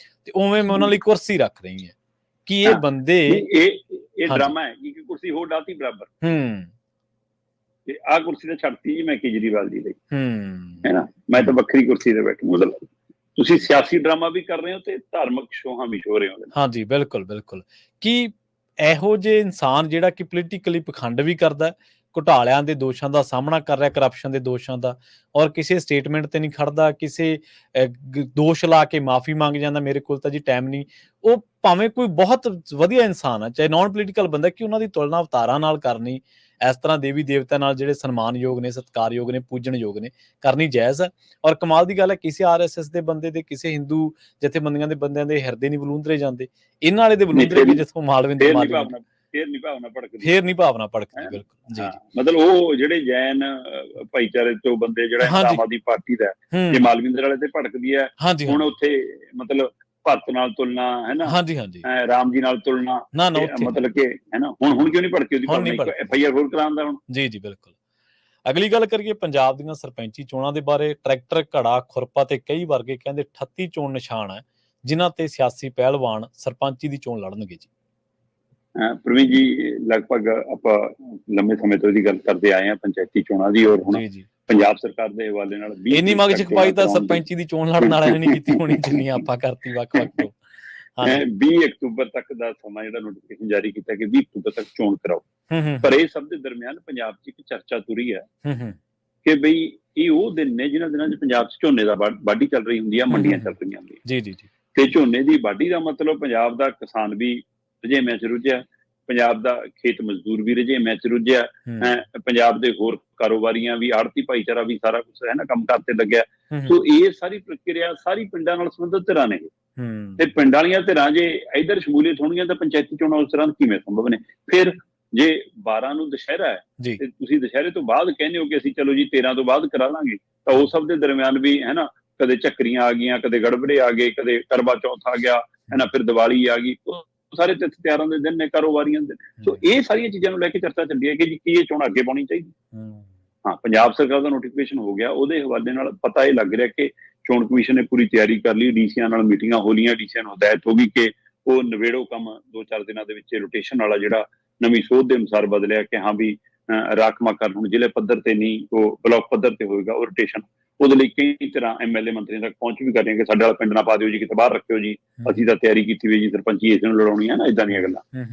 ਤੇ ਉਵੇਂ ਮੈਂ ਉਹਨਾਂ ਲਈ ਕੁਰਸੀ ਰੱਖ ਰਹੀ ਹਾਂ। ਕਿ ਇਹ ਬੰਦੇ ਇਹ ਡਰਾਮਾ ਹੈ ਕਿ ਕੁਰਸੀ ਹੋਰ ਡਾਤੀ ਬਰਾਬਰ, ਤੇ ਆਹ ਕੁਰਸੀ ਤਾਂ ਛੱਡਤੀ ਜੀ ਮੈਂ ਕੇਜਰੀਵਾਲ ਜੀ ਲਈ, ਹੈਨਾ, ਮੈਂ ਤਾਂ ਵੱਖਰੀ ਕੁਰਸੀ ਤੇ ਬੈਠੂ। ਮਤਲਬ ਤੁਸੀਂ ਸਿਆਸੀ ਡਰਾਮਾ ਵੀ ਕਰ ਰਹੇ ਹੋ ਤੇ ਧਾਰਮਿਕ ਸ਼ੋਹਾਂ ਵੀ ਹੋ ਰਹੇ ਹੋ। ਹਾਂਜੀ ਬਿਲਕੁਲ ਬਿਲਕੁਲ, ਕਿ ਇਹੋ ਜਿਹੇ ਇਨਸਾਨ ਜਿਹੜਾ ਕਿ ਪੋਲੀਟੀਕਲੀ ਪਖੰਡ ਵੀ ਕਰਦਾ, ਘੁਟਾਲਿਆਂ ਦੇ ਦੋਸ਼ਾਂ ਦਾ ਸਾਹਮਣਾ ਕਰ ਰਿਹਾ, ਕਰਪਸ਼ਨ ਦੇ ਦੋਸ਼ਾਂ ਦਾ, ਔਰ ਕਿਸੇ ਸਟੇਟਮੈਂਟ ਤੇ ਨਹੀਂ ਖੜਦਾ, ਕਿਸੇ ਦੋਸ਼ ਲਾ ਕੇ ਮਾਫੀ ਮੰਗ ਜਾਂਦਾ ਮੇਰੇ ਕੋਲ ਤਾਂ ਜੀ ਟਾਈਮ ਨਹੀਂ। ਉਹ ਭਾਵੇਂ ਕੋਈ ਬਹੁਤ ਵਧੀਆ ਇਨਸਾਨ ਹੈ, ਚਾਹੇ ਨੌਨ ਪੋਲੀਟੀਕਲ ਬੰਦਾ, ਕਿ ਉਹਨਾਂ ਦੀ ਤੁਲਨਾ ਅਵਤਾਰਾਂ ਨਾਲ ਕਰਨੀ, ਇਸ ਤਰ੍ਹਾਂ ਦੇਵੀ ਦੇਵਤਾ ਨਾਲ ਜਿਹੜੇ ਸਨਮਾਨਯੋਗ ਨੇ, ਸਤਿਕਾਰਯੋਗ ਨੇ, ਪੂਜਣਯੋਗ ਨੇ, ਕਰਨੀ ਜਾਇਜ਼ ਹੈ। ਔਰ ਕਮਾਲ ਦੀ ਗੱਲ ਹੈ ਕਿਸੇ RSS ਦੇ ਬੰਦੇ ਦੇ, ਕਿਸੇ ਹਿੰਦੂ ਜਥੇਬੰਦੀਆਂ ਦੇ ਬੰਦਿਆਂ ਦੇ ਹਿਰਦੇ ਨਹੀਂ ਬਲੂੰਦਰੇ ਜਾਂਦੇ, ਇਹਨਾਂ ਵਾਲੇ ਦੇ ਬਲੂੰਦਰੇ ਕਿ ਜਿੱਥੋਂ ਮਾਲਵਿੰਦਰ ਮਾਲੀ ਫੇਰ ਨੀ ਭਾਵਨਾ ਭੜਕਦੀ, ਫੇਰ ਨੀ ਭਾਵਨਾ ਭੜਕਦੀ। ਬਿਲਕੁਲ ਜੀ, ਮਤਲਬ ਉਹ ਜਿਹੜੇ ਜੈਨ ਭਾਈਚਾਰੇ ਤੋਂ ਬੰਦੇ, ਜਿਹੜਾ ਆਮ ਆਦਮੀ ਪਾਰਟੀ ਦਾ, ਜੇ ਮਾਲਵਿੰਦਰ ਵਾਲੇ ਤੇ ਭੜਕਦੀ ਹੈ, ਹੁਣ ਉੱਥੇ ਮਤਲਬ ਭਗਤ ਨਾਲ ਤੁਲਨਾ, ਹੈਨਾ, ਰਾਮ ਜੀ ਨਾਲ ਤੁਲਨਾ, ਮਤਲਬ ਕਿ ਹੈਨਾ, ਹੁਣ ਕਿਉਂ ਨਹੀਂ ਭੜਕੀ? ਉਹਦੀ FIR ਹੋਰ ਕਰਾਉਂਦਾ ਹੁਣ। ਜੀ ਜੀ ਬਿਲਕੁਲ। ਅਗਲੀ ਗੱਲ ਕਰੀਏ ਪੰਜਾਬ ਦੀਆਂ ਸਰਪੰਚੀ ਚੋਣਾਂ ਦੇ ਬਾਰੇ। ਟਰੈਕਟਰ, ਘੜਾ, ਖੁਰਪਾ ਤੇ ਕਈ ਵਰਗੇ ਕਹਿੰਦੇ 38 ਚੋਣ ਨਿਸ਼ਾਨ ਹੈ ਜਿਨ੍ਹਾਂ ਤੇ ਸਿਆਸੀ ਪਹਿਲਵਾਨ ਸਰਪੰਚੀ ਦੀ ਚੋਣ ਲੜਨਗੇ ਜੀ। ਪ੍ਰਵੀਨ ਜੀ, ਲਗਭਗ ਆਪਾਂ ਲੰਮੇ ਸਮੇਂ ਤੋਂ ਇਹਦੀ ਗੱਲ ਕਰਦੇ ਆਏ ਹਾਂ ਪੰਚਾਇਤੀ ਚੋਣਾਂ ਦੀ, ਔਰ ਹੁਣ ਪੰਜਾਬ ਸਰਕਾਰ ਦੇ ਹਵਾਲੇ ਨਾਲ ਇੰਨੀ ਮਗਜ ਖਪਾਈ ਤਾਂ ਸਰਪੰਚੀ ਦੀ ਚੋਣ ਲੜਨ ਵਾਲਿਆਂ ਨੇ ਨਹੀਂ ਕੀਤੀ ਹੋਣੀ ਜਿੰਨੀ ਆਪਾਂ ਕਰਤੀ ਵੱਖ-ਵੱਖ ਤੋਂ। 20 ਅਕਤੂਬਰ ਤੱਕ ਦਾ ਸਮਾਂ ਜਿਹੜਾ ਨੋਟੀਫਿਕੇਸ਼ਨ ਜਾਰੀ ਕੀਤਾ ਕਿ 20 ਅਕਤੂਬਰ ਤੱਕ ਚੋਣ ਕਰਾਓ। ਪਰ ਇਹ ਸਭ ਦੇ ਦਰਮਿਆਨ ਪੰਜਾਬ 'ਚ ਇੱਕ ਚਰਚਾ ਤੁਰੀ ਹੈ ਕਿ ਬਈ ਇਹ ਉਹ ਦਿਨ ਨੇ ਜਿਨ੍ਹਾਂ ਦਿਨਾਂ 'ਚ ਪੰਜਾਬ 'ਚ ਝੋਨੇ ਦਾ ਵਾਢੀ ਚੱਲ ਰਹੀ ਹੁੰਦੀ ਹੈ, ਮੰਡੀਆਂ ਚੱਲ ਰਹੀਆਂ ਹੁੰਦੀਆਂ ਜੀ, ਤੇ ਝੋਨੇ ਦੀ ਵਾਢੀ ਦਾ ਮਤਲਬ ਪੰਜਾਬ ਦਾ ਕਿਸਾਨ ਵੀ ਰੁਝੇਵਿਆਂ 'ਚ ਰੁੱਝਿਆ, ਪੰਜਾਬ ਦਾ ਖੇਤ ਮਜ਼ਦੂਰ ਵੀ ਰੁਝੇਵਿਆਂ 'ਚ ਰੁੱਝਿਆ, ਪੰਜਾਬ ਦੇ ਹੋਰ ਕਾਰੋਬਾਰੀਆਂ ਵੀ, ਆੜਤੀ ਭਾਈਚਾਰਾ ਵੀ, ਸਾਰਾ ਕੁਛ ਹੈ ਨਾ ਕੰਮ ਕਰਤੇ ਲੱਗਿਆ। ਸੋ ਇਹ ਸਾਰੀ ਪ੍ਰਕਿਰਿਆ ਸਾਰੀ ਪਿੰਡਾਂ ਨਾਲ ਸੰਬੰਧਿਤ ਧਿਰਾਂ ਨੇ, ਤੇ ਪਿੰਡ ਵਾਲੀਆਂ ਧਿਰਾਂ ਜੇ ਇੱਧਰ ਸ਼ਮੂਲੀਅਤ ਹੋਣਗੀਆਂ ਤਾਂ ਪੰਚਾਇਤੀ ਚੋਣਾਂ ਉਸ ਤਰ੍ਹਾਂ ਕਿਵੇਂ ਸੰਭਵ ਨੇ? ਫਿਰ ਜੇ 12 ਨੂੰ ਦੁਸ਼ਹਿਰਾ ਹੈ ਤੇ ਤੁਸੀਂ ਦੁਸ਼ਹਿਰੇ ਤੋਂ ਬਾਅਦ ਕਹਿੰਦੇ ਹੋ ਕਿ ਅਸੀਂ ਚਲੋ ਜੀ 13 ਤੋਂ ਬਾਅਦ ਕਰਾ ਲਾਂਗੇ, ਤਾਂ ਉਹ ਸਭ ਦੇ ਦਰਮਿਆਨ ਵੀ ਹੈ ਨਾ, ਕਦੇ ਝੱਕਰੀਆਂ ਆ ਗਈਆਂ, ਕਦੇ ਗੜਬੜੇ ਆ ਗਏ, ਕਦੇ ਕਰਵਾ ਚੌਥ ਆ ਗਿਆ, ਹੈ ਨਾ, ਫਿਰ ਦੀਵਾਲੀ ਆ ਗਈ, ਸਾਰੇ ਤਿਥ ਤਿਉਹਾਰਾਂ ਦੇ ਦਿਨ ਨੇ, ਕਾਰੋਬਾਰੀਆਂ ਦੇ। ਸੋ ਇਹ ਸਾਰੀਆਂ ਚੀਜ਼ਾਂ ਨੂੰ ਲੈ ਕੇ ਚਰਚਾ ਚੱਲੀ ਹੈ ਕਿ ਜੀ ਕੀ ਇਹ ਚੋਣ ਅੱਗੇ ਪਾਉਣੀ ਚਾਹੀਦੀ। ਹਾਂ, ਪੰਜਾਬ ਸਰਕਾਰ ਦਾ ਨੋਟੀਫਿਕੇਸ਼ਨ ਹੋ ਗਿਆ, ਉਹਦੇ ਹਵਾਲੇ ਨਾਲ ਪਤਾ ਇਹ ਲੱਗ ਰਿਹਾ ਕਿ ਚੋਣ ਕਮਿਸ਼ਨ ਨੇ ਪੂਰੀ ਤਿਆਰੀ ਕਰ ਲਈ, ਡੀਸੀਆਂ ਨਾਲ ਮੀਟਿੰਗਾਂ ਹੋ ਲਈਆਂ, ਡੀਸੀਆਂ ਨੂੰ ਹਦਾਇਤ ਹੋ ਗਈ ਕਿ ਉਹ ਨਵੇੜੋ ਕੰਮ 2-4 ਦਿਨਾਂ ਦੇ ਵਿੱਚ। ਰੋਟੇਸ਼ਨ ਵਾਲਾ ਜਿਹੜਾ ਨਵੀਂ ਸੋਧ ਦੇ ਅਨੁਸਾਰ ਬਦਲਿਆ ਕਿ ਹਾਂ ਵੀ ਰਾਖਵਾਂਕਰਨ ਹੁਣ ਜ਼ਿਲ੍ਹੇ ਪੱਧਰ ਤੇ ਨਹੀਂ, ਉਹ ਬਲਾਕ ਪੱਧਰ ਤੇ ਹੋਏਗਾ ਉਹ ਰੋਟੇਸ਼ਨ। ਉਹਦੇ ਲਈ ਕਈ ਤਰ੍ਹਾਂ MLA ਮੰਤਰੀਆਂ ਤੱਕ ਪਹੁੰਚ ਵੀ ਕਰ ਰਹੇ ਕਿ ਸਾਡੇ ਵਾਲਾ ਪਿੰਡ ਨਾ ਪਾ ਦਿਓ ਜੀ, ਕਿਤੇ ਬਾਹਰ ਰੱਖਿਓ ਜੀ, ਅਸੀਂ ਤਾਂ ਤਿਆਰੀ ਕੀਤੀ ਹੋਈ ਜੀ, ਸਰਪੰਚੀ ਇਸ ਨੂੰ ਲੜਾਉਣੀ ਹੈ ਨਾ, ਏਦਾਂ ਦੀਆਂ ਗੱਲਾਂ।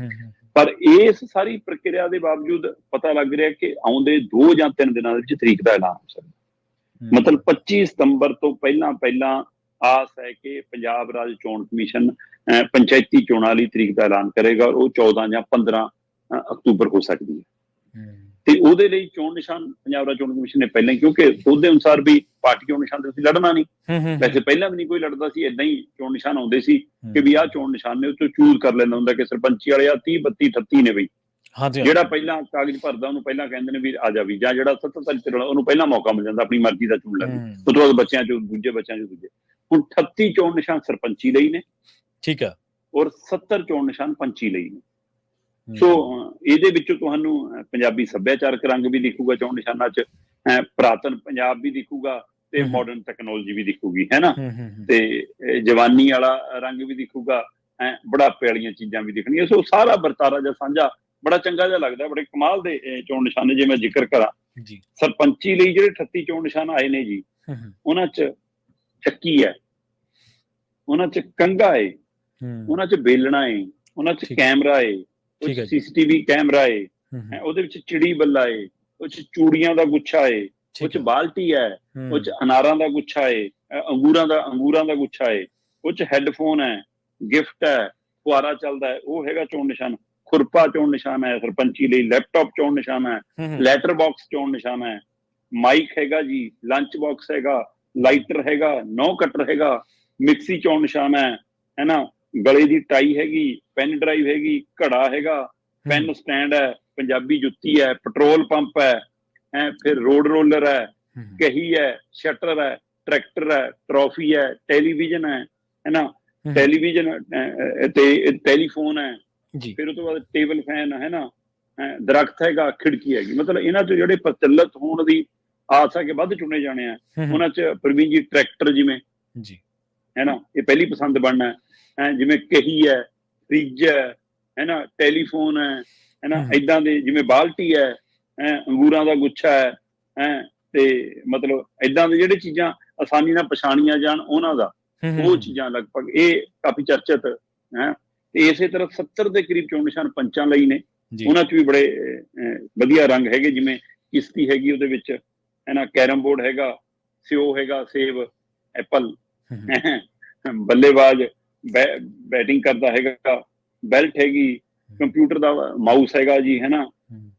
ਪਰ ਇਸ ਸਾਰੀ ਪ੍ਰਕਿਰਿਆ ਦੇ ਬਾਵਜੂਦ ਪਤਾ ਲੱਗ ਰਿਹਾ ਕਿ ਆਉਂਦੇ 2 ਜਾਂ 3 ਦਿਨਾਂ ਦੇ ਵਿੱਚ ਤਰੀਕ ਦਾ ਐਲਾਨ ਹੋ ਸਕਦਾ। ਮਤਲਬ 25 ਸਤੰਬਰ ਤੋਂ ਪਹਿਲਾਂ ਆਸ ਹੈ ਕਿ ਪੰਜਾਬ ਰਾਜ ਚੋਣ ਕਮਿਸ਼ਨ ਪੰਚਾਇਤੀ ਚੋਣਾਂ ਲਈ ਤਰੀਕ ਦਾ ਐਲਾਨ ਕਰੇਗਾ, ਔਰ ਉਹ 14 ਜਾਂ 15 ਅਕਤੂਬਰ ਹੋ ਸਕਦੀ ਹੈ। ਤੇ ਉਹਦੇ ਲਈ ਚੋਣ ਨਿਸ਼ਾਨ ਪੰਜਾਬ ਰਾਜ ਚੋਣ ਕਮਿਸ਼ਨ ਨੇ ਪਹਿਲਾਂ ਹੀ, ਕਿਉਂਕਿ ਉਹਦੇ ਅਨੁਸਾਰ ਵੀ ਪਾਰਟੀ ਚੋਣ ਨਿਸ਼ਾਨ ਤੇ ਅਸੀਂ ਲੜਨਾ ਨਹੀਂ, ਵੈਸੇ ਪਹਿਲਾਂ ਵੀ ਨਹੀਂ ਕੋਈ ਲੜਦਾ ਸੀ, ਏਦਾਂ ਹੀ ਚੋਣ ਨਿਸ਼ਾਨ ਆਉਂਦੇ ਸੀ ਕਿ ਵੀ ਆਹ ਚੋਣ ਨਿਸ਼ਾਨ ਨੇ, ਉਹ ਤੋਂ ਚੂਜ਼ ਕਰ ਲੈਂਦਾ ਹੁੰਦਾ ਕਿ ਸਰਪੰਚੀ ਵਾਲੇ ਆ 30, 32, 38 ਨੇ ਬਈ, ਜਿਹੜਾ ਪਹਿਲਾਂ ਕਾਗਜ਼ ਭਰਦਾ ਉਹਨੂੰ ਪਹਿਲਾਂ ਕਹਿੰਦੇ ਨੇ ਵੀ ਆ ਜਾ ਵੀ, ਜਾਂ ਜਿਹੜਾ 77 ਵਾਲਾ ਉਹਨੂੰ ਪਹਿਲਾਂ ਮੌਕਾ ਮਿਲ ਜਾਂਦਾ ਆਪਣੀ ਮਰਜ਼ੀ ਦਾ ਚੁਣ ਲੈਣ, ਉਸ ਤੋਂ ਬਾਅਦ ਬੱਚਿਆਂ ਚੋਂ ਦੂਜੇ, ਬੱਚਿਆਂ ਚੋਂ ਦੂਜੇ। ਹੁਣ 38 ਚੋਣ ਨਿਸ਼ਾਨ ਸਰਪੰਚੀ ਲਈ ਨੇ, ਠੀਕ ਹੈ, ਔਰ 70 ਚੋਣ ਨਿਸ਼ਾਨ ਪੰਚੀ ਲਈ ਨੇ। ਸੋ ਇਹਦੇ ਵਿੱਚੋਂ ਤੁਹਾਨੂੰ ਪੰਜਾਬੀ ਸੱਭਿਆਚਾਰਕ ਰੰਗ ਵੀ ਦਿਖੂਗਾ ਚੋਣ ਨਿਸ਼ਾਨਾਂ 'ਚ, ਪੁਰਾਤਨ ਪੰਜਾਬ ਵੀ ਦਿਖੂਗਾ, ਤੇ ਮਾਡਰਨ ਟੈਕਨੋਲੋਜੀ ਵੀ ਦਿਖੂਗੀ, ਹੈ ਨਾ, ਤੇ ਜਵਾਨੀ ਵਾਲਾ ਰੰਗ ਵੀ ਦਿਖੂਗਾ, ਬੁਢਾਪੇ ਵਾਲੀਆਂ ਚੀਜ਼ਾਂ ਵੀ ਦਿਖਣੀਆਂ। ਸੋ ਸਾਰਾ ਵਰਤਾਰਾ ਜਾਂ ਸਾਂਝਾ ਬੜਾ ਚੰਗਾ ਜਿਹਾ ਲੱਗਦਾ। ਬੜੇ ਕਮਾਲ ਦੇ ਚੋਣ ਨਿਸ਼ਾਨੇ ਜੇ ਮੈਂ ਜ਼ਿਕਰ ਕਰਾਂ, ਸਰਪੰਚੀ ਲਈ ਜਿਹੜੇ 38 ਚੋਣ ਨਿਸ਼ਾਨ ਆਏ ਨੇ ਜੀ, ਉਹਨਾਂ 'ਚ ਚੱਕੀ ਹੈ, ਉਹਨਾਂ 'ਚ ਕੰਘਾ ਏ, ਉਹਨਾਂ 'ਚ ਬੇਲਣਾ ਏ, ਉਹਨਾਂ 'ਚ ਕੈਮਰਾ ਏ, ਉਹ 'ਚ CCTV ਕੈਮਰਾ ਏ, ਉਹਦੇ ਵਿੱਚ ਚਿੜੀ ਬੱਲਾ ਏ, ਉਹ 'ਚ ਚੂੜੀਆਂ ਦਾ ਗੁੱਛਾ ਏ, ਉਹ 'ਚ ਬਾਲਟੀ ਹੈ, ਉਹ 'ਚ ਅਨਾਰਾਂ ਦਾ ਗੁੱਛਾ ਏ, ਅੰਗੂਰਾਂ ਦਾ ਗੁੱਛਾ ਏ, ਉਹ 'ਚ ਹੈਡਫੋਨ ਹੈ, ਗਿਫਟ ਹੈ, ਫੁਆਰਾ ਚੱਲਦਾ ਹੈ, ਉਹ ਹੈਗਾ ਚੋਣ ਨਿਸ਼ਾਨ। ਖੁਰਪਾ ਚੋਣ ਨਿਸ਼ਾਨ ਹੈ ਸਰਪੰਚੀ ਲਈ, ਲੈਪਟਾਪ ਚੋਣ ਨਿਸ਼ਾਨ ਹੈ, ਲੈਟਰ ਬਾਕਸ ਚੋਣ ਨਿਸ਼ਾਨ ਹੈ, ਮਾਈਕ ਹੈਗਾ ਜੀ, ਲੰਚ ਬਾਕਸ ਹੈਗਾ, ਲਾਈਟਰ ਹੈਗਾ, ਨੌ ਕਟਰ ਹੈਗਾ, ਮਿਕਸੀ ਚੋਣ ਨਿਸ਼ਾਨ ਹੈ ਨਾ, ਗਲੇ ਦੀ ਟਾਈ ਹੈਗੀ, ਪੈਨ ਡਰਾਈਵ ਹੈਗੀ, ਘੜਾ ਹੈਗਾ, ਪੈਨ ਸਟੈਂਡ ਹੈ, ਪੰਜਾਬੀ ਜੁੱਤੀ ਹੈ, ਪੈਟਰੋਲ ਪੰਪ ਹੈ, ਫਿਰ ਰੋਡ ਰੋਲਰ ਹੈ, ਕਹੀ ਹੈ, ਸ਼ਟਰ ਹੈ, ਟਰੈਕਟਰ ਹੈ, ਟਰੋਫੀ ਹੈ, ਟੈਲੀਵਿਜ਼ਨ ਹੈ ਨਾ, ਟੈਲੀਵਿਜ਼ਨ ਤੇ ਟੈਲੀਫੋਨ ਹੈ, ਫਿਰ ਉਹ ਤੋਂ ਬਾਅਦ ਟੇਬਲ ਫੈਨ ਹੈ ਨਾ, ਦਰਖਤ ਹੈਗਾ, ਖਿੜਕੀ ਹੈਗੀ। ਮਤਲਬ ਇਹਨਾਂ ਤੋਂ ਜਿਹੜੇ ਪ੍ਰਚਲਿਤ ਹੋਣ ਦੀ ਆਸ ਹੈ ਕਿ ਵੱਧ ਚੁਣੇ ਜਾਣੇ ਆ, ਉਹਨਾਂ 'ਚ ਪ੍ਰਵੀਨ ਜੀ ਟਰੈਕਟਰ ਜਿਵੇਂ ਹੈ ਨਾ, ਇਹ ਪਹਿਲੀ ਪਸੰਦ ਬਣਨਾ ਹੈ, ਜਿਵੇਂ ਕਹੀ ਹੈ, ਫਰਿੱਜ ਹੈ ਨਾ, ਟੈਲੀਫੋਨ ਹੈ ਨਾ, ਏਦਾਂ ਦੇ, ਜਿਵੇਂ ਬਾਲਟੀ ਹੈ, ਅੰਗੂਰਾਂ ਦਾ ਗੁੱਛਾ ਹੈ, ਤੇ ਮਤਲਬ ਏਦਾਂ ਦੇ ਜਿਹੜੇ ਚੀਜ਼ਾਂ ਆਸਾਨੀ ਨਾਲ ਪਛਾਣੀਆਂ ਜਾਣ, ਉਹਨਾਂ ਦਾ ਉਹ ਚੀਜ਼ਾਂ ਲਗਭਗ ਇਹ ਕਾਫੀ ਚਰਚਿਤ ਹੈ। ਤੇ ਇਸੇ ਤਰ੍ਹਾਂ 70 ਦੇ ਕਰੀਬ ਚੋਣ ਨਿਸ਼ਾਨ ਪੰਚਾਂ ਲਈ ਨੇ, ਉਹਨਾਂ 'ਚ ਵੀ ਬੜੇ ਵਧੀਆ ਰੰਗ ਹੈਗੇ, ਜਿਵੇਂ ਕਿਸ਼ਤੀ ਹੈਗੀ, ਉਹਦੇ ਵਿੱਚ ਹੈ ਨਾ, ਕੈਰਮ ਬੋਰਡ ਹੈਗਾ, ਸਿਓ ਹੈਗਾ, ਸੇਬ, ਐਪਲ, ਬੱਲੇਬਾਜ਼ ਬੈਟਿੰਗ ਕਰਦਾ ਹੈਗਾ, ਬੈਲਟ ਹੈਗੀ, ਕੰਪਿਊਟਰ ਦਾ ਮਾਊਸ ਹੈਗਾ ਜੀ, ਹੈ ਨਾ,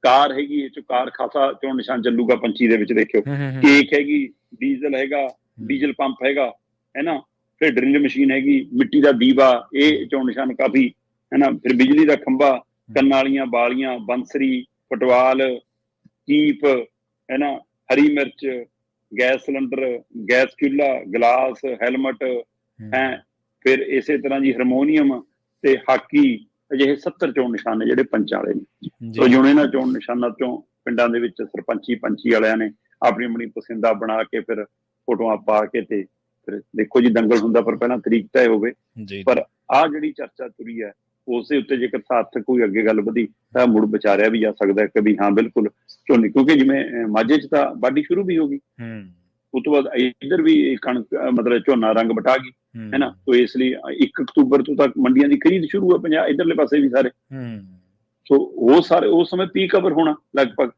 ਕਾਰ ਹੈਗੀ, ਇਹ 'ਚ ਕਾਰ ਖਾਸਾ ਚੋਣ ਨਿਸ਼ਾਨ ਚੱਲੂਗਾ ਪੰਚੀ ਦੇ ਵਿੱਚ, ਦੇਖਿਓ, ਕੇਕ ਹੈਗੀ, ਡੀਜ਼ਲ ਹੈਗਾ, ਡੀਜ਼ਲ ਪੰਪ ਹੈਗਾ, ਹੈ ਨਾ, ਫਿਰ ਡਰਿਲ ਮਸ਼ੀਨ ਹੈਗੀ, ਮਿੱਟੀ ਦਾ ਦੀਵਾ, ਇਹ ਚੋਣ ਨਿਸ਼ਾਨ ਕਾਫੀ, ਹੈ ਨਾ, ਫਿਰ ਬਿਜਲੀ ਦਾ ਖੰਭਾ, ਕੰਨਾਂ ਵਾਲੀਆਂ ਬਾਲੀਆਂ, ਬੰਸਰੀ, ਫੁੱਟਬਾਲ, ਕੀਪ, ਹੈ ਨਾ, ਹਰੀ ਮਿਰਚ, ਗੈਸ ਸਿਲੰਡਰ, ਗੈਸ ਚੁੱਲ੍ਹਾ, ਗਲਾਸ, ਹੈਲਮਟ ਹੈ, ਫਿਰ ਇਸੇ ਤਰ੍ਹਾਂ ਜੀ ਹਾਰਮੋਨੀਅਮ ਤੇ ਹਾਕੀ। ਅਜਿਹੇ 70 ਚੋਣ ਨਿਸ਼ਾਨ ਨੇ ਜਿਹੜੇ ਪੰਚਾਂ ਵਾਲੇ ਨੇ। ਸੋ ਜਿਉਂ ਇਹਨਾਂ ਚੋਣ ਨਿਸ਼ਾਨਾਂ ਚੋਂ ਪਿੰਡਾਂ ਦੇ ਵਿੱਚ ਸਰਪੰਚੀ ਪੰਚੀ ਵਾਲਿਆਂ ਨੇ ਆਪਣੀ ਆਪਣੀ ਪਸੰਦਾ ਬਣਾ ਕੇ ਫਿਰ ਫੋਟੋਆਂ ਪਾ ਕੇ ਤੇ ਫਿਰ ਦੇਖੋ ਜੀ ਦੰਗਲ ਹੁੰਦਾ, ਪਰ ਪਹਿਲਾਂ ਤਰੀਕ ਤੈਅ ਹੋਵੇ। ਪਰ ਆਹ ਜਿਹੜੀ ਚਰਚਾ ਤੁਰੀ ਹੈ ਉਸੇ ਉੱਤੇ ਜੇਕਰ ਸਾਰਥਕ ਕੋਈ ਅੱਗੇ ਗੱਲ ਵਧੀ ਤਾਂ ਮੁੜ ਵਿਚਾਰਿਆ ਵੀ ਜਾ ਸਕਦਾ ਕਿ ਵੀ ਹਾਂ ਬਿਲਕੁਲ ਝੋਨੇ, ਕਿਉਂਕਿ ਜਿਵੇਂ ਮਾਝੇ 'ਚ ਤਾਂ ਵਾਢੀ ਸ਼ੁਰੂ ਵੀ ਹੋ ਗਈ, ਉਸ ਤੋਂ ਬਾਅਦ ਇੱਧਰ ਵੀ ਕਣਕ ਮਤਲਬ ਝੋਨਾ ਰੰਗ ਬਿਠਾ ਗਈ, ਹੈ ਨਾ। ਸੋ ਇਸ ਲਈ 1 ਅਕਤੂਬਰ ਤੋਂ ਤੱਕ ਮੰਡੀਆਂ ਦੀ ਖਰੀਦ ਸ਼ੁਰੂ ਹੈ ਪੰਜਾਬ ਇੱਧਰਲੇ ਪਾਸੇ ਵੀ ਸਾਰੇ। ਸੋ ਉਹ ਸਾਰੇ ਉਸ ਸਮੇਂ ਪੀਕ ਅਵਰ ਹੋਣਾ ਲਗਭਗ,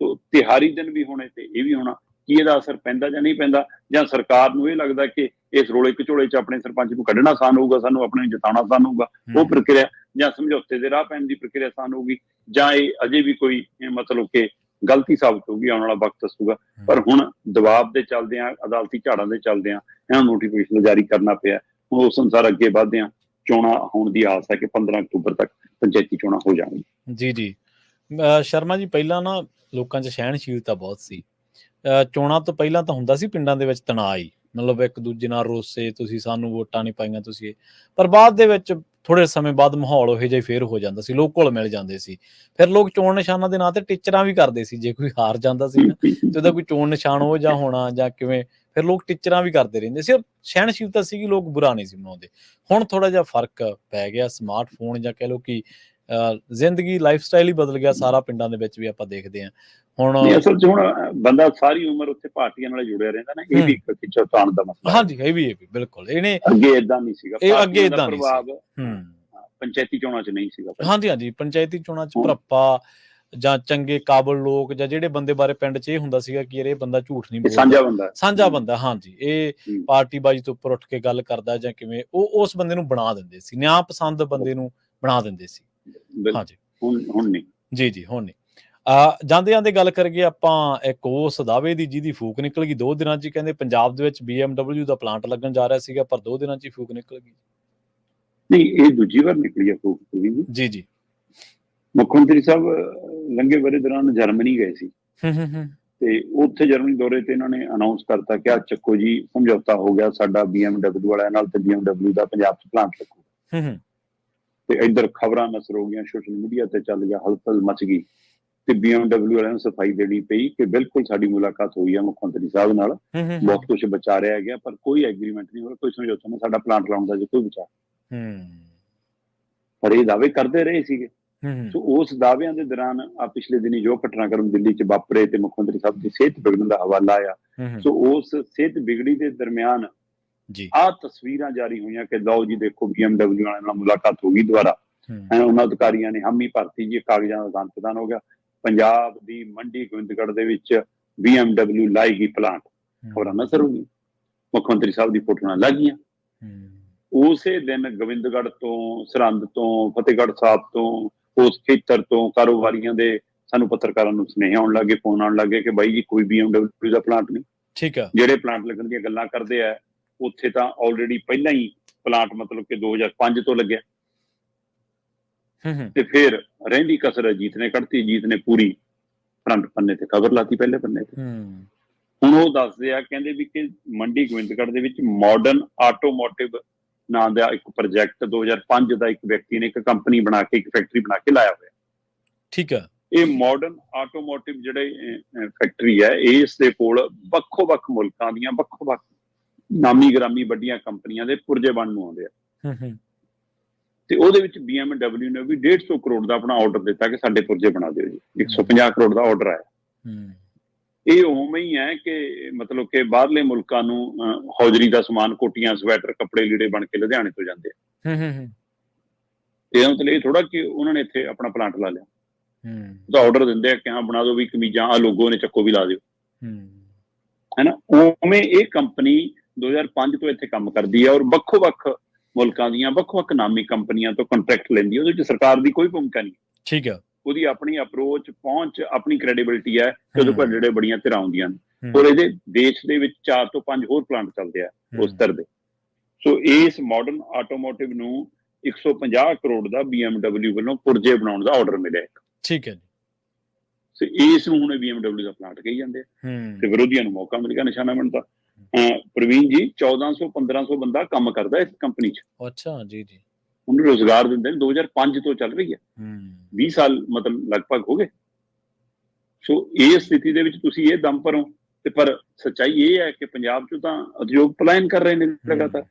ਸੋ ਤਿਹਾਰੀ ਦਿਨ ਵੀ ਹੋਣੇ ਤੇ ਇਹ ਵੀ ਹੋਣਾ। ਕੀ ਇਹਦਾ ਅਸਰ ਪੈਂਦਾ ਜਾਂ ਨਹੀਂ ਪੈਂਦਾ, ਜਾਂ ਸਰਕਾਰ ਨੂੰ ਇਹ ਲੱਗਦਾ ਕਿ ਇਸ ਰੋਲੇ ਘਚੋਲੇ 'ਚ ਆਪਣੇ ਸਰਪੰਚ ਨੂੰ ਕੱਢਣਾ ਆਸਾਨ ਹੋਊਗਾ, ਸਾਨੂੰ ਆਪਣੇ ਜਿਤਾਉਣਾ ਆਸਾਨ ਹੋਊਗਾ, ਉਹ ਪ੍ਰਕਿਰਿਆ, ਜਾਂ ਸਮਝੌਤੇ ਦੇ ਰਾਹ ਪੈਣ ਦੀ ਪ੍ਰਕਿਰਿਆ ਆਸਾਨ ਹੋਊਗੀ, ਜਾਂ ਇਹ ਅਜੇ ਵੀ ਕੋਈ ਮਤਲਬ ਕਿ ਗਲਤੀ ਸਾਬਤ ਹੋਊਗੀ, ਆਉਣ ਵਾਲਾ ਵਕਤ ਦੱਸੂਗਾ। ਪਰ ਹੁਣ ਦਬਾਅ ਦੇ ਚੱਲਦਿਆਂ, ਅਦਾਲਤੀ ਝਾੜਾਂ ਦੇ ਚੱਲਦਿਆਂ ਇਹਨਾਂ ਨੂੰ ਨੋਟੀਫਿਕੇਸ਼ਨ ਜਾਰੀ ਕਰਨਾ ਪਿਆ। ਹੁਣ ਉਸ ਅਨੁਸਾਰ ਅੱਗੇ ਵਧਦੇ ਆ, ਚੋਣਾਂ ਹੋਣ ਦੀ ਆਸ ਹੈ ਕਿ 15 ਅਕਤੂਬਰ ਤੱਕ ਪੰਚਾਇਤੀ ਚੋਣਾਂ ਹੋ ਜਾਣਗੀਆਂ। ਜੀ ਸ਼ਰਮਾ ਜੀ, ਪਹਿਲਾਂ ਨਾ ਲੋਕਾਂ 'ਚ ਸਹਿਣਸ਼ੀਲਤਾ ਬਹੁਤ ਸੀ। ਚੋਣਾਂ ਤੋਂ ਪਹਿਲਾਂ ਤਾਂ ਹੁੰਦਾ ਸੀ ਪਿੰਡਾਂ ਦੇ ਵਿੱਚ ਤਣਾਅ ਹੀ, ਮਤਲਬ ਇੱਕ ਦੂਜੇ ਨਾਲ ਰੋਸੇ, ਤੁਸੀਂ ਸਾਨੂੰ ਵੋਟਾਂ ਨਹੀਂ ਪਾਈਆਂ ਤੁਸੀਂ, ਪਰ ਬਾਅਦ ਦੇ ਵਿੱਚ ਥੋੜੇ ਸਮੇਂ ਬਾਅਦ ਮਾਹੌਲ ਉਹੋ ਜਿਹਾ ਫੇਰ ਹੋ ਜਾਂਦਾ ਸੀ, ਲੋਕ ਘੁਲ ਮਿਲ ਜਾਂਦੇ ਸੀ। ਫਿਰ ਲੋਕ ਚੋਣ ਨਿਸ਼ਾਨਾਂ ਦੇ ਨਾਂ ਤੇ ਟੀਚਰਾਂ ਵੀ ਕਰਦੇ ਸੀ, ਜੇ ਕੋਈ ਹਾਰ ਜਾਂਦਾ ਸੀ ਨਾ ਤੇ ਉਹਦਾ ਕੋਈ ਚੋਣ ਨਿਸ਼ਾਨ ਹੋ ਜਾਂ ਹੋਣਾ ਜਾਂ ਕਿਵੇਂ, ਫਿਰ ਲੋਕ ਟੀਚਰਾਂ ਵੀ ਕਰਦੇ ਰਹਿੰਦੇ ਸੀ। ਸਹਿਣਸ਼ੀਲਤਾ ਸੀਗੀ, ਲੋਕ ਬੁਰਾ ਨਹੀਂ ਸੀ ਮਨਾਉਂਦੇ। ਹੁਣ ਥੋੜਾ ਜਿਹਾ ਫਰਕ ਪੈ ਗਿਆ, ਸਮਾਰਟਫੋਨ ਜਾਂ ਕਹਿ ਲਓ ਕਿ ਜ਼ਿੰਦਗੀ ਲਾਈਫ ਸਟਾਈਲ ਹੀ ਬਦਲ ਗਿਆ ਸਾਰਾ, ਪਿੰਡਾਂ ਦੇ ਵਿੱਚ ਵੀ ਆਪਾਂ ਦੇਖਦੇ ਹਾਂ ਹੁਣ। ਅਸਲ 'ਚ ਹੁਣ ਬੰਦਾ ਸਾਰੀ ਉਮਰ ਉੱਥੇ ਪਾਰਟੀਆਂ ਨਾਲ ਜੁੜਿਆ ਰਹਿੰਦਾ ਨਾ, ਇਹ ਵੀ ਇੱਕ ਖਿੱਚੋਤਾਣ ਦਾ ਮਸਲਾ। ਹਾਂਜੀ, ਇਹ ਵੀ ਬਿਲਕੁਲ, ਇਹਨੇ ਅੱਗੇ ਏਦਾਂ ਨਹੀਂ ਸੀਗਾ, ਅੱਗੇ ਏਦਾਂ ਨਹੀਂ ਸੀ। ਪੰਚਾਇਤੀ ਚੋਣਾਂ 'ਚ ਨਹੀਂ ਸੀਗਾ। ਹਾਂਜੀ, ਪੰਚਾਇਤੀ ਚੋਣਾਂ 'ਚ ਭਰੱਪਾ ਜਾਂ ਚੰਗੇ ਕਾਬਲ ਲੋਕ ਜਾਂ ਜਿਹੜੇ ਬੰਦੇ ਬਾਰੇ ਪਿੰਡ 'ਚ ਇਹ ਹੁੰਦਾ ਸੀਗਾ ਕਿ ਇਹ ਬੰਦਾ ਝੂਠ ਨਹੀਂ ਬੋਲਦਾ, ਸਾਂਝਾ ਬੰਦਾ, ਹਾਂਜੀ, ਇਹ ਪਾਰਟੀਬਾਜ਼ੀ ਤੋਂ ਉੱਪਰ ਉੱਠ ਕੇ ਗੱਲ ਕਰਦਾ ਜਾਂ ਕਿਵੇਂ, ਉਹ ਉਸ ਬੰਦੇ ਨੂੰ ਬਣਾ ਦਿੰਦੇ ਸੀ, ਨਿਆਂ ਪਸੰਦ ਬੰਦੇ ਨੂੰ ਬਣਾ ਦਿੰਦੇ ਸੀ। ਹਾਂਜੀ, ਹੁਣ ਨਹੀਂ। ਜੀ ਹੁਣ ਨਹੀਂ। ਜਾਂਦੇ ਗੱਲ ਕਰੀਏ ਆਪਾਂ ਇੱਕ ਉਸ ਦਾਅਵੇ ਦੀ ਜਿਹਦੀ ਫੂਕ ਨਿਕਲ ਗਈ 2 ਦਿਨਾਂ 'ਚ ਹੀ। ਕਹਿੰਦੇ ਪੰਜਾਬ ਦੇ ਵਿੱਚ BMW ਦਾ ਪਲਾਂਟ ਲੱਗਣ ਜਾ ਰਿਹਾ ਸੀਗਾ, ਪਰ 2 ਦਿਨਾਂ 'ਚ ਹੀ ਫੂਕ ਨਿਕਲ ਗਈ। ਨਹੀਂ, ਇਹ ਦੂਜੀ ਵਾਰ ਨਿਕਲੀ ਆ ਫੂਕ। ਜੀ ਮੁੱਖ ਮੰਤਰੀ ਸਾਹਿਬ ਲੰਘੇ ਵਰੇ ਦੌਰਾਨ ਜਰਮਨੀ ਗਏ ਸੀ, ਤੇ ਉੱਥੇ ਜਰਮਨੀ ਦੌਰੇ ਤੇ ਇਹਨਾਂ ਨੇ ਅਨਾਉਂਸ ਕਰਤਾ ਕਿ ਚੱਕੋ ਜੀ ਸਮਝੌਤਾ ਹੋ ਗਿਆ ਸਾਡਾ BMW ਵਾਲਿਆਂ ਨਾਲ, ਤੇ BMW ਦਾ ਪੰਜਾਬ 'ਚ ਪਲਾਂਟ ਲੱਗੂ। ਤੇ ਇੱਧਰ ਖਬਰਾਂ ਨਸਰ ਹੋ ਗਈਆਂ, ਸੋਸ਼ਲ ਮੀਡੀਆ ਤੇ ਚੱਲ ਗਿਆ, ਹਲਚਲ ਮਚ ਗਈ। ਤੇ BMW ਵਾਲਿਆਂ ਨੂੰ ਸਫਾਈ ਦੇਣੀ ਪਈ ਕਿ ਬਿਲਕੁਲ ਸਾਡੀ ਮੁਲਾਕਾਤ ਹੋਈ ਆ ਮੁੱਖ ਮੰਤਰੀ ਸਾਹਿਬ ਨਾਲ, ਬਹੁਤ ਕੁਝ ਵਿਚਾਰਿਆ ਗਿਆ, ਪਰ ਕੋਈ ਐਗਰੀਮੈਂਟ ਨਹੀਂ ਹੋਇਆ, ਕੋਈ ਸਮਝੌਤਾ ਨਹੀਂ, ਸਾਡਾ ਪਲਾਂਟ ਲਾਉਣ ਦਾ ਜੀ ਕੋਈ ਵਿਚਾਰ। ਪਰ ਇਹ ਦਾਅਵੇ ਕਰਦੇ ਰਹੇ ਸੀਗੇ। ਸੋ ਉਸ ਦਾਅਵਿਆਂ ਦੇ ਦੌਰਾਨ ਆ ਪਿਛਲੇ ਦਿਨੀ ਜੋ ਘਟਨਾਕ੍ਰਮ ਦਿੱਲੀ 'ਚ ਵਾਪਰੇ ਤੇ ਮੁੱਖ ਮੰਤਰੀ ਸਾਹਿਬ ਦੀ ਸਿਹਤ ਵਿਗੜਨ ਦਾ ਹਵਾਲਾ ਆ, ਸੋ ਉਸ ਸਿਹਤ ਵਿਗੜੀ ਦੇ ਦਰਮਿਆਨ ਆਹ ਤਸਵੀਰਾਂ ਜਾਰੀ ਹੋਈਆਂ ਕਿ ਲਓ ਜੀ ਦੇਖੋ BMW ਵਾਲਿਆਂ ਨਾਲ ਮੁਲਾਕਾਤ ਹੋ ਗਈ ਦੁਬਾਰਾ। ਉਹਨਾਂ ਅਧਿਕਾਰੀਆਂ ਨੇ ਹਾਮੀ ਭਰਤੀ ਜੀ, ਕਾਗਜ਼ਾਂ ਦਾ ਆਦਾਨ ਪ੍ਰਦਾਨ ਹੋ ਗਿਆ। ਪੰਜਾਬ ਦੀ ਮੰਡੀ ਗੋਬਿੰਦਗੜ੍ਹ ਦੇ ਵਿੱਚ BMW ਲਾਏਗੀ ਪਲਾਂਟ, ਖਬਰਾਂ ਨਜ਼ਰ ਹੋਈਆਂ, ਮੁੱਖ ਮੰਤਰੀ ਸਾਹਿਬ ਦੀ ਫੋਟੋਆਂ ਲੱਗ ਗਈਆਂ। ਉਸੇ ਦਿਨ ਗੋਬਿੰਦਗੜ੍ਹ ਤੋਂ, ਸਰਹੰਦ ਤੋਂ, ਫਤਿਹਗੜ੍ਹ ਸਾਹਿਬ ਤੋਂ, ਉਸ ਖੇਤਰ ਤੋਂ ਕਾਰੋਬਾਰੀਆਂ ਦੇ ਸਾਨੂੰ ਪੱਤਰਕਾਰਾਂ ਨੂੰ ਸੁਨੇਹੇ ਆਉਣ ਲੱਗੇ, ਫੋਨ ਆਉਣ ਲੱਗੇ ਕਿ ਬਾਈ ਜੀ ਕੋਈ BMW ਦਾ ਪਲਾਂਟ ਨਹੀਂ। ਠੀਕ ਆ, ਜਿਹੜੇ ਪਲਾਂਟ ਲੱਗਣ ਦੀਆਂ ਗੱਲਾਂ ਕਰਦੇ ਆ ਉੱਥੇ ਤਾਂ ਆਲਰੇਡੀ ਪਹਿਲਾਂ ਹੀ ਪਲਾਂਟ ਮਤਲਬ ਕਿ 2005 ਤੋਂ ਲੱਗਿਆ। ਤੇ ਫਿਰ ਰਹਿੰਦੀ ਕਸਰ ਅਜੀਤ ਨੇ ਕੱਢਤੀ, ਅਜੀਤ ਨੇ ਪੂਰੀ ਫਰੰਟ ਪੰਨੇ ਤੇ ਖਬਰ ਲਾਤੀ, ਪਹਿਲੇ ਪੰਨੇ ਤੇ। ਹੁਣ ਉਹ ਦੱਸਦੇ ਆ, ਕਹਿੰਦੇ ਵੀ ਕਿ ਮੰਡੀ ਗੋਬਿੰਦਗੜ੍ਹ ਦੇ ਵਿੱਚ ਮਾਡਰਨ ਆਟੋਮੋਟਿਵ ਨਾਂ ਦਾ ਇੱਕ ਪ੍ਰੋਜੈਕਟ 2005 ਦਾ ਇੱਕ ਵਿਅਕਤੀ ਨੇ ਇੱਕ ਕੰਪਨੀ ਬਣਾ ਕੇ, ਇੱਕ ਫੈਕਟਰੀ ਬਣਾ ਕੇ ਲਾਇਆ ਹੋਇਆ। ਠੀਕ ਆ, ਇਹ ਮਾਡਰਨ ਆਟੋਮੋਟਿਵ ਜਿਹੜੇ ਫੈਕਟਰੀ ਹੈ, ਇਸ ਦੇ ਕੋਲ ਵੱਖੋ-ਵੱਖ ਮੁਲਕਾਂ ਦੀਆਂ ਵੱਖੋ-ਵੱਖ ਨਾਮੀ ਗ੍ਰਾਮੀ ਵੱਡੀਆਂ ਕੰਪਨੀਆਂ ਦੇ ਪੁਰਜੇ ਬਣਨ ਨੂੰ ਆਉਂਦੇ ਆ। ਤੇ ਉਹਦੇ ਵਿੱਚ BMW ਨੇ ਵੀ 150 ਕਰੋੜ ਦਾ ਆਪਣਾ ਆਰਡਰ ਦਿੱਤਾ ਕਿ ਸਾਡੇ ਪੁਰਜੇ ਬਣਾ ਦਿਓ ਜੀ। 150 ਕਰੋੜ ਦਾ ਆਰਡਰ ਆਇਆ। ਇਹ ਉਵੇਂ ਹੀ ਹੈ ਕਿ ਮਤਲਬ ਕਿ ਬਾਹਰਲੇ ਮੁਲਕਾਂ ਨੂੰ ਹੌਜਰੀ ਦਾ ਸਮਾਨ, ਕੋਟੀਆਂ, ਸਵੈਟਰ, ਕੱਪੜੇ ਲੀੜੇ ਬਣ ਕੇ ਲੁਧਿਆਣੇ ਤੋਂ ਜਾਂਦੇ ਆ। ਇਹਦਾ ਮਤਲਬ ਇਹ ਥੋੜਾ ਕਿ ਉਹਨਾਂ ਨੇ ਇੱਥੇ ਆਪਣਾ ਪਲਾਂਟ ਲਾ ਲਿਆ। ਉਹਦਾ ਆਰਡਰ ਦਿੰਦੇ ਆ ਕਿ ਹਾਂ ਬਣਾ ਦਿਓ ਵੀ ਕਮੀਜ਼ਾਂ, ਆ ਲੋਗੋ ਨੇ ਚੱਕੋ ਵੀ ਲਾ ਦਿਓ, ਹੈ ਨਾ। ਉਵੇਂ ਇਹ ਕੰਪਨੀ 2005 ਤੋਂ ਇੱਥੇ ਕੰਮ ਕਰਦੀ ਹੈ ਔਰ ਵੱਖੋ-ਵੱਖ ਮੁਲਕਾਂ ਦੀਆਂ ਵੱਖ-ਵੱਖ ਨਾਮੀ ਕੰਪਨੀਆਂ ਤੋਂ ਕੰਟਰੈਕਟ ਲੈਂਦੀ ਹੈ। ਉਹਦੇ ਵਿੱਚ ਸਰਕਾਰ ਦੀ ਕੋਈ ਭੂਮਿਕਾ ਨਹੀਂ। ਠੀਕ ਆ, ਉਹਦੀ ਆਪਣੀ ਅਪਰੋਚ, ਪਹੁੰਚ, ਆਪਣੀ ਕ੍ਰੈਡੀਬਿਲਿਟੀ ਹੈ ਕਿ ਉਹਦੇ ਕੋਲ ਜਿਹੜੇ ਬੜੀਆਂ ਧਿਰਾਂ ਆਉਂਦੀਆਂ ਨੇ। ਔਰ ਇਹਦੇ ਦੇਸ਼ ਦੇ ਵਿੱਚ 4 ਤੋਂ 5 ਹੋਰ ਪਲਾਂਟ ਚੱਲਦੇ ਆ ਉਸ ਤਰ੍ਹਾਂ ਦੇ। ਸੋ ਇਸ ਮਾਡਰਨ ਆਟੋਮੋਟਿਵ ਨੂੰ 150 ਕਰੋੜ ਦਾ BMW ਵੱਲੋਂ ਪੁਰਜੇ ਬਣਾਉਣ ਦਾ ਆਰਡਰ ਮਿਲਿਆ ਇੱਕ। ਠੀਕ ਹੈ ਜੀ। ਸੋ ਇਸ ਨੂੰ ਹੁਣ BMW ਦਾ ਪਲਾਂਟ ਕਹੀ ਜਾਂਦੇ ਆ ਤੇ ਵਿਰੋਧੀਆਂ ਨੂੰ ਮੌਕਾ ਮਿਲ ਗਿਆ ਨਿਸ਼ਾਨਾ ਬਣਦਾ। ਪ੍ਰਵੀਨ ਜੀ 1400-1500 ਬੰਦਾ ਕੰਮ ਕਰਦਾ ਇਸ ਕੰਪਨੀ 'ਚ। ਅੱਛਾ ਜੀ ਜੀ। ਉਹਨੂੰ ਰੋਜ਼ਗਾਰ ਦਿੰਦੇ ਨੇ, 2005 ਤੋਂ ਚੱਲ ਰਹੀ ਹੈ, 20 ਸਾਲ ਮਤਲਬ ਲਗਭਗ ਹੋ ਗਏ। ਸੋ ਇਸ ਸਥਿਤੀ ਦੇ ਵਿੱਚ ਤੁਸੀਂ ਇਹ ਦਮ ਭਰੋ ਤੇ ਪਰ ਸੱਚਾਈ ਇਹ ਹੈ ਕਿ ਪੰਜਾਬ 'ਚੋਂ ਤਾਂ ਉਦਯੋਗ ਪਲਾਇਨ ਕਰ ਰਹੇ ਨੇ ਲਗਾਤਾਰ।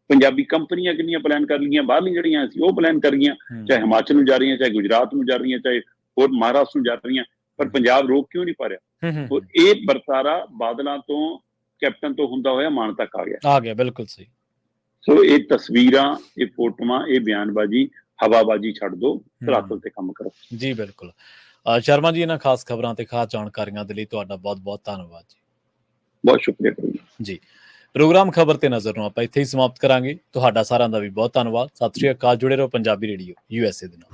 ਪੰਜਾਬੀ ਕੰਪਨੀਆਂ ਕਿੰਨੀਆਂ ਪਲਾਨ ਕਰ ਲਈਆਂ, ਬਾਹਰਲੀਆਂ ਜਿਹੜੀਆਂ ਸੀ ਉਹ ਪਲਾਨ ਕਰ ਗਈਆਂ, ਚਾਹੇ ਹਿਮਾਚਲ ਨੂੰ ਜਾ ਰਹੀਆਂ, ਚਾਹੇ ਗੁਜਰਾਤ ਨੂੰ ਜਾ ਰਹੀਆਂ, ਚਾਹੇ ਹੋਰ ਮਹਾਰਾਸ਼ਟਰ ਨੂੰ ਜਾ ਰਹੀਆਂ, ਪਰ ਪੰਜਾਬ ਰੋਕ ਕਿਉਂ ਨਹੀਂ ਪਾ ਰਿਹਾ? ਔਰ ਇਹ ਵਰਤਾਰਾ ਬਾਦਲਾਂ ਤੋਂ, ਕੈਪਟਨ ਤੋਂ ਹੁੰਦਾ ਹੋਇਆ ਮਾਨ ਤੱਕ ਆ ਗਿਆ। ਬਿਲਕੁਲ ਸਹੀ। ਸੋ ਇਹ ਤਸਵੀਰਾਂ, ਇਹ ਫੋਟੋਆਂ, ਇਹ ਬਿਆਨਬਾਜ਼ੀ, ਹਵਾਬਾਜ਼ੀ ਛੱਡ ਦੋ, ਧਰਾਤਲ ਤੇ ਕੰਮ ਕਰੋ। ਜੀ ਬਿਲਕੁਲ। ਸ਼ਰਮਾ ਜੀ, ਇਹਨਾਂ ਖਾਸ ਖਬਰਾਂ ਤੇ ਖਾਸ ਜਾਣਕਾਰੀਆਂ ਦੇ ਲਈ ਤੁਹਾਡਾ ਬਹੁਤ-ਬਹੁਤ ਧੰਨਵਾਦ ਜੀ। ਬਹੁਤ ਸ਼ੁਕਰੀਆ ਜੀ। ਪ੍ਰੋਗਰਾਮ ਖਬਰ ਤੇ ਨਜ਼ਰ ਨੂੰ ਆਪਾਂ ਇੱਥੇ ਹੀ ਸਮਾਪਤ ਕਰਾਂਗੇ। ਤੁਹਾਡਾ ਸਾਰਿਆਂ ਦਾ ਵੀ ਬਹੁਤ ਧੰਨਵਾਦ। ਸਤਿ ਸ਼੍ਰੀ ਅਕਾਲ। ਜੁੜੇ ਰਹੋ ਪੰਜਾਬੀ ਰੇਡੀਓ USA ਦੇ ਨਾਲ।